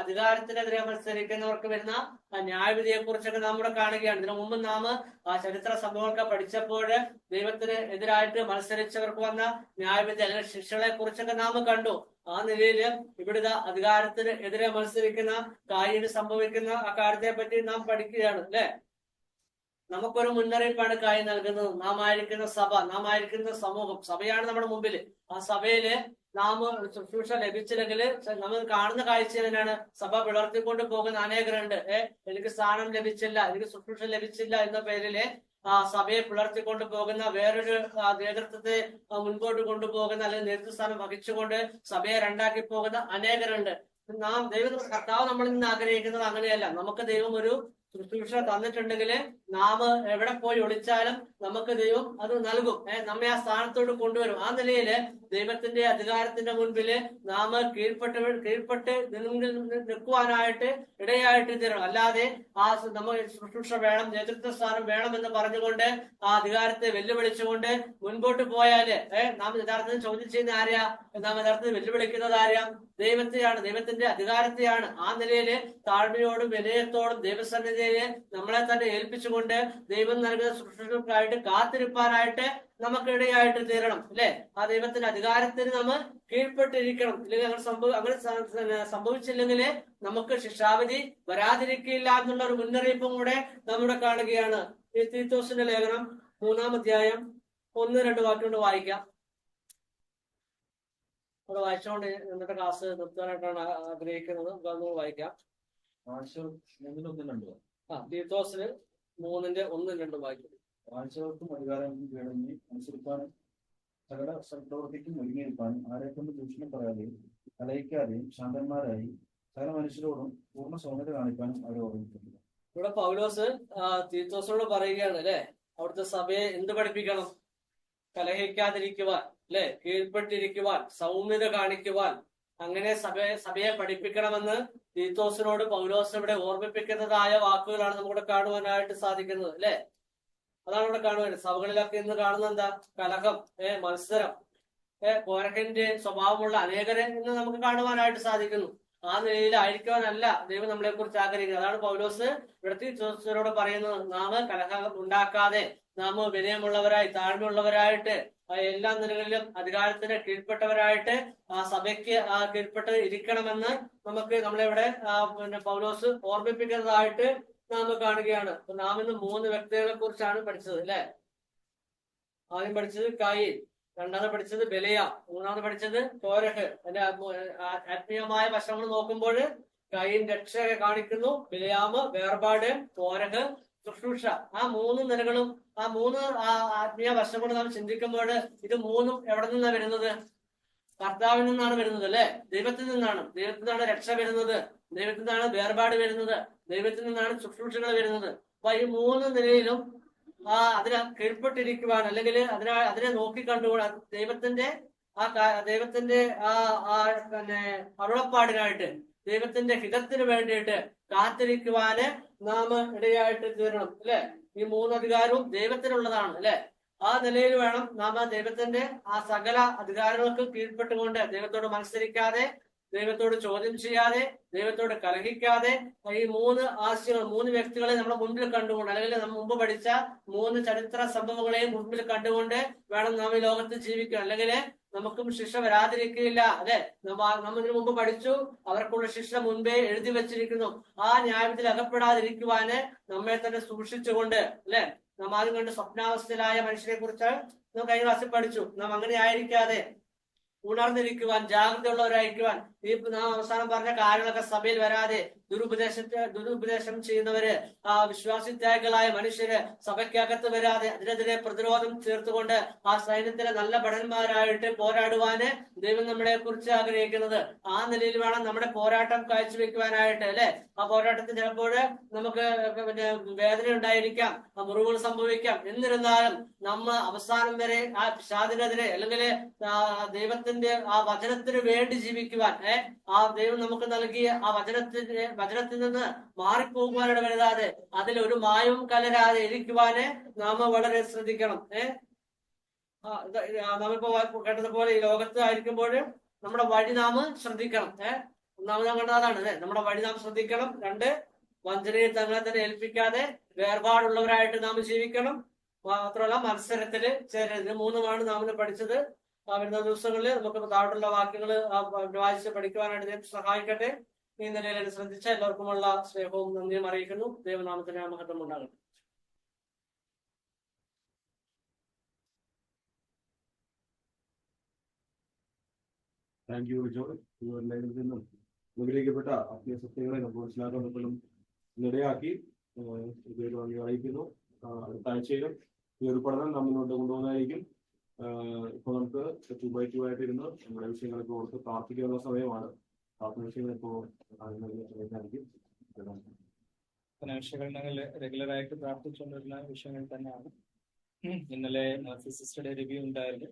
അധികാരത്തിനെതിരെ മത്സരിക്കുന്നവർക്ക് വരുന്ന ആ ന്യായവിധിയെ കുറിച്ചൊക്കെ നാം ഇവിടെ കാണുകയാണ്. ഇതിനു മുമ്പ് നാം ആ ചരിത്ര സംഭവങ്ങളൊക്കെ പഠിച്ചപ്പോൾ ദൈവത്തിന് എതിരായിട്ട് മത്സരിച്ചവർക്ക് വന്ന ന്യായവിധി അല്ലെങ്കിൽ ശിക്ഷകളെ കുറിച്ചൊക്കെ നാം കണ്ടു. ആ നിലയിൽ ഇവിടുത്തെ അധികാരത്തിന് എതിരെ മത്സരിക്കുന്ന കായിന് സംഭവിക്കുന്ന ആ കാര്യത്തെ പറ്റി നാം പഠിക്കുകയാണ് അല്ലെ. നമുക്കൊരു മുന്നറിയിപ്പാണ് കായി നൽകുന്നത്. നാം ആയിരിക്കുന്ന സഭ, നാം ആയിരിക്കുന്ന സമൂഹം, സഭയാണ് നമ്മുടെ മുമ്പിൽ. ആ സഭയില് നാം ശുശ്രൂഷ ലഭിച്ചില്ലെങ്കിൽ നമ്മൾ കാണുന്ന കാഴ്ച തന്നെയാണ് സഭ പിളർത്തിക്കൊണ്ട് പോകുന്ന അനേകരുണ്ട്. എനിക്ക് സ്ഥാനം ലഭിച്ചില്ല, എനിക്ക് ശുശ്രൂഷ ലഭിച്ചില്ല എന്ന പേരില് ആ സഭയെ പിളർത്തിക്കൊണ്ട് പോകുന്ന വേറൊരു നേതൃത്വത്തെ മുൻപോട്ട് കൊണ്ടുപോകുന്ന അല്ലെങ്കിൽ നേതൃസ്ഥാനം വഹിച്ചുകൊണ്ട് സഭയെ രണ്ടാക്കി പോകുന്ന അനേകരുണ്ട്. നാം കർത്താവ് നമ്മളിൽ നിന്ന് ആഗ്രഹിക്കുന്നത് അങ്ങനെയല്ല. നമുക്ക് ദൈവം ഒരു ശുശ്രൂഷ തന്നിട്ടുണ്ടെങ്കിൽ നാം എവിടെ പോയി ഒളിച്ചാലും നമുക്ക് ദൈവം അത് നൽകും. നമ്മെ ആ സ്ഥാനത്തോട് കൊണ്ടുവരും. ആ നിലയില് ദൈവത്തിന്റെ അധികാരത്തിന്റെ മുൻപില് നാം കീഴ്പ്പെട്ട് നിൽക്കുവാനായിട്ട് ഇടയായിട്ട് തീരണം. അല്ലാതെ ആ നമ്മൾ ശുശ്രൂഷ വേണം, നേതൃത്വ സ്ഥാനം വേണം എന്ന് പറഞ്ഞുകൊണ്ട് ആ അധികാരത്തെ വെല്ലുവിളിച്ചുകൊണ്ട് മുൻപോട്ട് പോയാല് നാം യഥാർത്ഥത്തിൽ ചോദ്യം ചെയ്യുന്ന ആരെയാ? നാം യഥാർത്ഥത്തിൽ വെല്ലുവിളിക്കുന്നത് ആരെയാ? ദൈവത്തെയാണ്, ദൈവത്തിന്റെ അധികാരത്തെയാണ്. ആ നിലയില് താഴ്മയോടും വിനയത്തോടും ദൈവസന്നിധിയെ നമ്മളെ തന്നെ ഏൽപ്പിച്ചുകൊണ്ട് ദൈവം നൽകുന്ന ശുശ്രൂഷകൾക്കായിട്ട് കാത്തിരിപ്പാനായിട്ട് നമുക്ക് ഇടയായിട്ട് തീരണം അല്ലെ. ആ ദൈവത്തിന്റെ അധികാരത്തിന് നമ്മൾ കീഴ്പ്പെട്ടിരിക്കണം. ഇല്ലെങ്കിൽ അങ്ങനെ സംഭവിച്ചില്ലെങ്കിൽ നമുക്ക് ശിക്ഷാവിധി വരാതിരിക്കില്ല എന്നുള്ള ഒരു മുന്നറിയിപ്പും കൂടെ നമ്മുടെ കാണുകയാണ്. ഈ തീത്തോസിന്റെ ലേഖനം 3-ാം അധ്യായം 1-2 വാക്കുകൊണ്ട് വായിക്കാം. അവിടെ വായിച്ചുകൊണ്ട് ഇന്നത്തെ ക്ലാസ് നിർത്താനായിട്ടാണ് ആഗ്രഹിക്കുന്നത്. നമുക്ക് വായിക്കാം. തീത്തോസിന് 3:1-2 വായിക്കും. വാഴ്ചകൾക്കും അധികാരങ്ങൾക്കും കീഴടങ്ങി അനുസരിക്കാനും സകല സൽപ്രവൃത്തിക്കും ഒരുങ്ങിയിരിക്കാനും ആരെക്കൊണ്ട് ദൂഷണം പറയാതെയും കലയിക്കാതെയും ശാന്തന്മാരായി സകല മനുഷ്യരോടും പൂർണ്ണ സൗമ്യത കാണിക്കാനും അവരെ ഓർമ്മിപ്പിക്കുന്നു. ഇവിടെ പൗലോസ് തീത്തോസിനോട് പറയുകയാണ് അല്ലെ, അവിടുത്തെ സഭയെ എന്ത് പഠിപ്പിക്കണം? കലഹിക്കാതിരിക്കുവാൻ അല്ലെ, കീഴ്പ്പെട്ടിരിക്കുവാൻ, സൗമ്യത കാണിക്കുവാൻ, അങ്ങനെ സഭയെ പഠിപ്പിക്കണമെന്ന് തീത്തോസിനോട് പൗലോസ് ഇവിടെ ഓർമ്മിപ്പിക്കുന്നതായ വാക്കുകളാണ് നമുക്കിവിടെ കാണുവാനായിട്ട് സാധിക്കുന്നത് അല്ലെ. അതാണ് ഇവിടെ കാണുവാൻ. സഭകളിലൊക്കെ ഇന്ന് കാണുന്ന എന്താ? കലഹം, മത്സരം, കോരഹന്റെ സ്വഭാവമുള്ള അനേകരെ ഇന്ന് നമുക്ക് കാണുവാനായിട്ട് സാധിക്കുന്നു. ആ നിലയിലായിരിക്കുവാനല്ല ദൈവം നമ്മളെ കുറിച്ച് ആഗ്രഹിക്കുന്നത്. അതാണ് പൗലോസ് ഇവിടെ തീത്തോസിനോട് പറയുന്നത്. നാം കലഹം ഉണ്ടാക്കാതെ നാം വിനയമുള്ളവരായി, താഴ്മയുള്ളവരായിട്ട് എല്ലാ നിലകളിലും അധികാരത്തിന് കീഴ്പ്പെട്ടവരായിട്ട് ആ സഭയ്ക്ക് കീഴ്പ്പെട്ട് ഇരിക്കണമെന്ന് നമുക്ക് നമ്മളിവിടെ പൗലോസ് ഓർമ്മിപ്പിക്കുന്നതായിട്ട് നാം കാണുകയാണ്. നാം ഇന്ന് 3 വ്യക്തികളെ കുറിച്ചാണ് പഠിച്ചത് അല്ലെ. ആദ്യം പഠിച്ചത് കായീൻ, രണ്ടാമത് പഠിച്ചത് ബെലയ, മൂന്നാമത് പഠിച്ചത് കോരഹ്. അതിന്റെ ആത്മീയമായ വശങ്ങൾ നോക്കുമ്പോൾ കായീൻ രക്ഷയെ കാണിക്കുന്നു, ബിലയാമ് വേർപാട്, കോരഹ് ശുശ്രൂഷ. ആ 3 നിലകളും ആ 3 ആത്മീയ വശങ്ങളും നാം ചിന്തിക്കുമ്പോൾ ഇത് 3ഉം എവിടെ നിന്നാണ് വരുന്നത്? കർത്താവിൽ നിന്നാണ് വരുന്നത് അല്ലെ. ദൈവത്തിൽ നിന്നാണ്. ദൈവത്തിൽ നിന്നാണ് രക്ഷ വരുന്നത്, ദൈവത്തിൽ നിന്നാണ് വേർപാട് വരുന്നത്, ദൈവത്തിൽ നിന്നാണ് ശുശ്രൂഷകൾ വരുന്നത്. അപ്പൊ ഈ 3 നിലയിലും അതിനെ കീഴ്പ്പെട്ടിരിക്കുവാൻ അല്ലെങ്കിൽ അതിനെ നോക്കിക്കണ്ടുകൂടാ ദൈവത്തിന്റെ അരുളപ്പാടിനായിട്ട്, ദൈവത്തിന്റെ ഹിതത്തിന് വേണ്ടിയിട്ട് കാത്തിരിക്കുവാന് നാം ഇടയായിട്ട് തീരണം അല്ലെ. ഈ 3 അധികാരവും ദൈവത്തിനുള്ളതാണ് അല്ലെ. ആ നിലയിൽ വേണം നാം ദൈവത്തിന്റെ ആ സകല അധികാരങ്ങൾക്ക് കീഴ്പ്പെട്ടുകൊണ്ട് ദൈവത്തോട് മത്സരിക്കാതെ ദൈവത്തോട് ചോദ്യം ചെയ്യാതെ, ദൈവത്തോട് കലഹിക്കാതെ, ഈ 3 ആശയങ്ങൾ, 3 വ്യക്തികളെ നമ്മുടെ മുമ്പിൽ കണ്ടുകൊണ്ട്, അല്ലെങ്കിൽ നമ്മൾ മുമ്പ് പഠിച്ച 3 ചരിത്ര സംഭവങ്ങളെയും മുമ്പിൽ കണ്ടുകൊണ്ട് വേണം നാം ഈ ലോകത്ത് ജീവിക്കാൻ. അല്ലെങ്കിൽ നമുക്കും ശിക്ഷ വരാതിരിക്കില്ല. അല്ലെ, നമ്മൾ ഇതിനു മുമ്പ് പഠിച്ചു, അവർക്കുള്ള ശിക്ഷ മുൻപേ എഴുതി വെച്ചിരിക്കുന്നു. ആ ന്യായത്തിൽ അകപ്പെടാതിരിക്കുവാന് നമ്മെ തന്നെ സൂക്ഷിച്ചുകൊണ്ട്, അല്ലെ, നാം ആദ്യം കണ്ട് സ്വപ്നാവസ്ഥയിലായ മനുഷ്യരെ കുറിച്ച് നാം കഴിഞ്ഞ ക്ലാസ്സിൽ പഠിച്ചു. നാം അങ്ങനെ ആയിരിക്കാതെ ഉണർന്നിരിക്കുവാൻ, ജാഗ്രതയുള്ളവരായിരിക്കുവാൻ, ഈ നാം അവസാനം പറഞ്ഞ കാര്യങ്ങളൊക്കെ സഭയിൽ വരാതെ ദുരുപദേശം ചെയ്യുന്നവര്, വിശ്വാസിത്യാഗികളായ മനുഷ്യര് സഭയ്ക്കകത്ത് വരാതെ അതിനെതിരെ പ്രതിരോധം ചേർത്തുകൊണ്ട് ആ സൈന്യത്തിലെ നല്ല ഭടന്മാരായിട്ട് പോരാടുവാന് ദൈവം നമ്മളെ കുറിച്ച് ആഗ്രഹിക്കുന്നത്. ആ നിലയിൽ വേണം നമ്മുടെ പോരാട്ടം കാഴ്ചവെക്കുവാനായിട്ട്. അല്ലെ, ആ പോരാട്ടത്തിൽ ചിലപ്പോൾ നമുക്ക് പിന്നെ വേദന ഉണ്ടായിരിക്കാം, മുറിവുകൾ സംഭവിക്കാം. എന്നിരുന്നാലും നമ്മൾ അവസാനം വരെ ആ പിശാചിനെതിരെ, അല്ലെങ്കിൽ ദൈവത്തിന്റെ ആ വചനത്തിന് വേണ്ടി ജീവിക്കുവാൻ, ആ ദൈവം നമുക്ക് നൽകിയ ആ വചനത്തിൽ നിന്ന് മാറിപ്പോകുവാനിട വരുതാതെ, അതിൽ ഒരു മായവും കലരാതെ ഇരിക്കുവാന് നാം വളരെ ശ്രദ്ധിക്കണം. നമ്മളിപ്പോ കേട്ടതുപോലെ ഈ ലോകത്ത് ആയിരിക്കുമ്പോൾ നമ്മുടെ വഴി നാം ശ്രദ്ധിക്കണം. ഒന്നാമത് കണ്ടതാണ്, നമ്മുടെ വഴി നാം ശ്രദ്ധിക്കണം. 2, വഞ്ചനയിൽ തങ്ങളെ തന്നെ ഏൽപ്പിക്കാതെ വേർപാടുള്ളവരായിട്ട് നാം ജീവിക്കണം. മാത്രമല്ല മത്സരത്തില് ചേരരുത്. 3 നാം പഠിച്ചത്. വരുന്ന ദിവസങ്ങളിൽ നമുക്ക് താഴെയുള്ള വാക്യങ്ങൾ വായിച്ച് പഠിക്കുവാനായിട്ട് ദൈവം സഹായിക്കട്ടെ. ഈ നിലയിൽ ശ്രദ്ധിച്ച എല്ലാവർക്കുമുള്ള സ്നേഹവും നന്ദിയും അറിയിക്കുന്നു. ദൈവനാമത്തിന് മഹത്വം ഉണ്ടാകട്ടെ. Thank you Joy. നിന്നും അനുഗ്രഹിക്കപ്പെട്ട ആത്മീയ സത്യങ്ങളെ നമുക്ക് മനസ്സിലാക്കാൻ നമ്മളും ഇടയാക്കി അറിയിക്കുന്നു. അടുത്ത ആഴ്ചയിലും ഈ ഒരു പഠനം നാം മുന്നോട്ട് കൊണ്ടുപോകുന്നതായിരിക്കും. ഇപ്പൊ നമുക്ക് 2x2 ആയിട്ടിരുന്ന് നമ്മുടെ വിഷയങ്ങളൊക്കെ ഓർത്ത് പ്രാർത്ഥിക്കാനുള്ള സമയമാണ്. പ്രാർത്ഥന വിഷയങ്ങൾ ഇപ്പോ സമയത്തായിരിക്കും. വിഷയങ്ങൾ റെഗുലറായിട്ട് പ്രാർത്ഥിച്ചുകൊണ്ടിരുന്ന വിഷയങ്ങൾ തന്നെയാണ്. ഇന്നലെ സിസ്റ്ററുടെ റിവ്യൂ ഉണ്ടായിരുന്നു.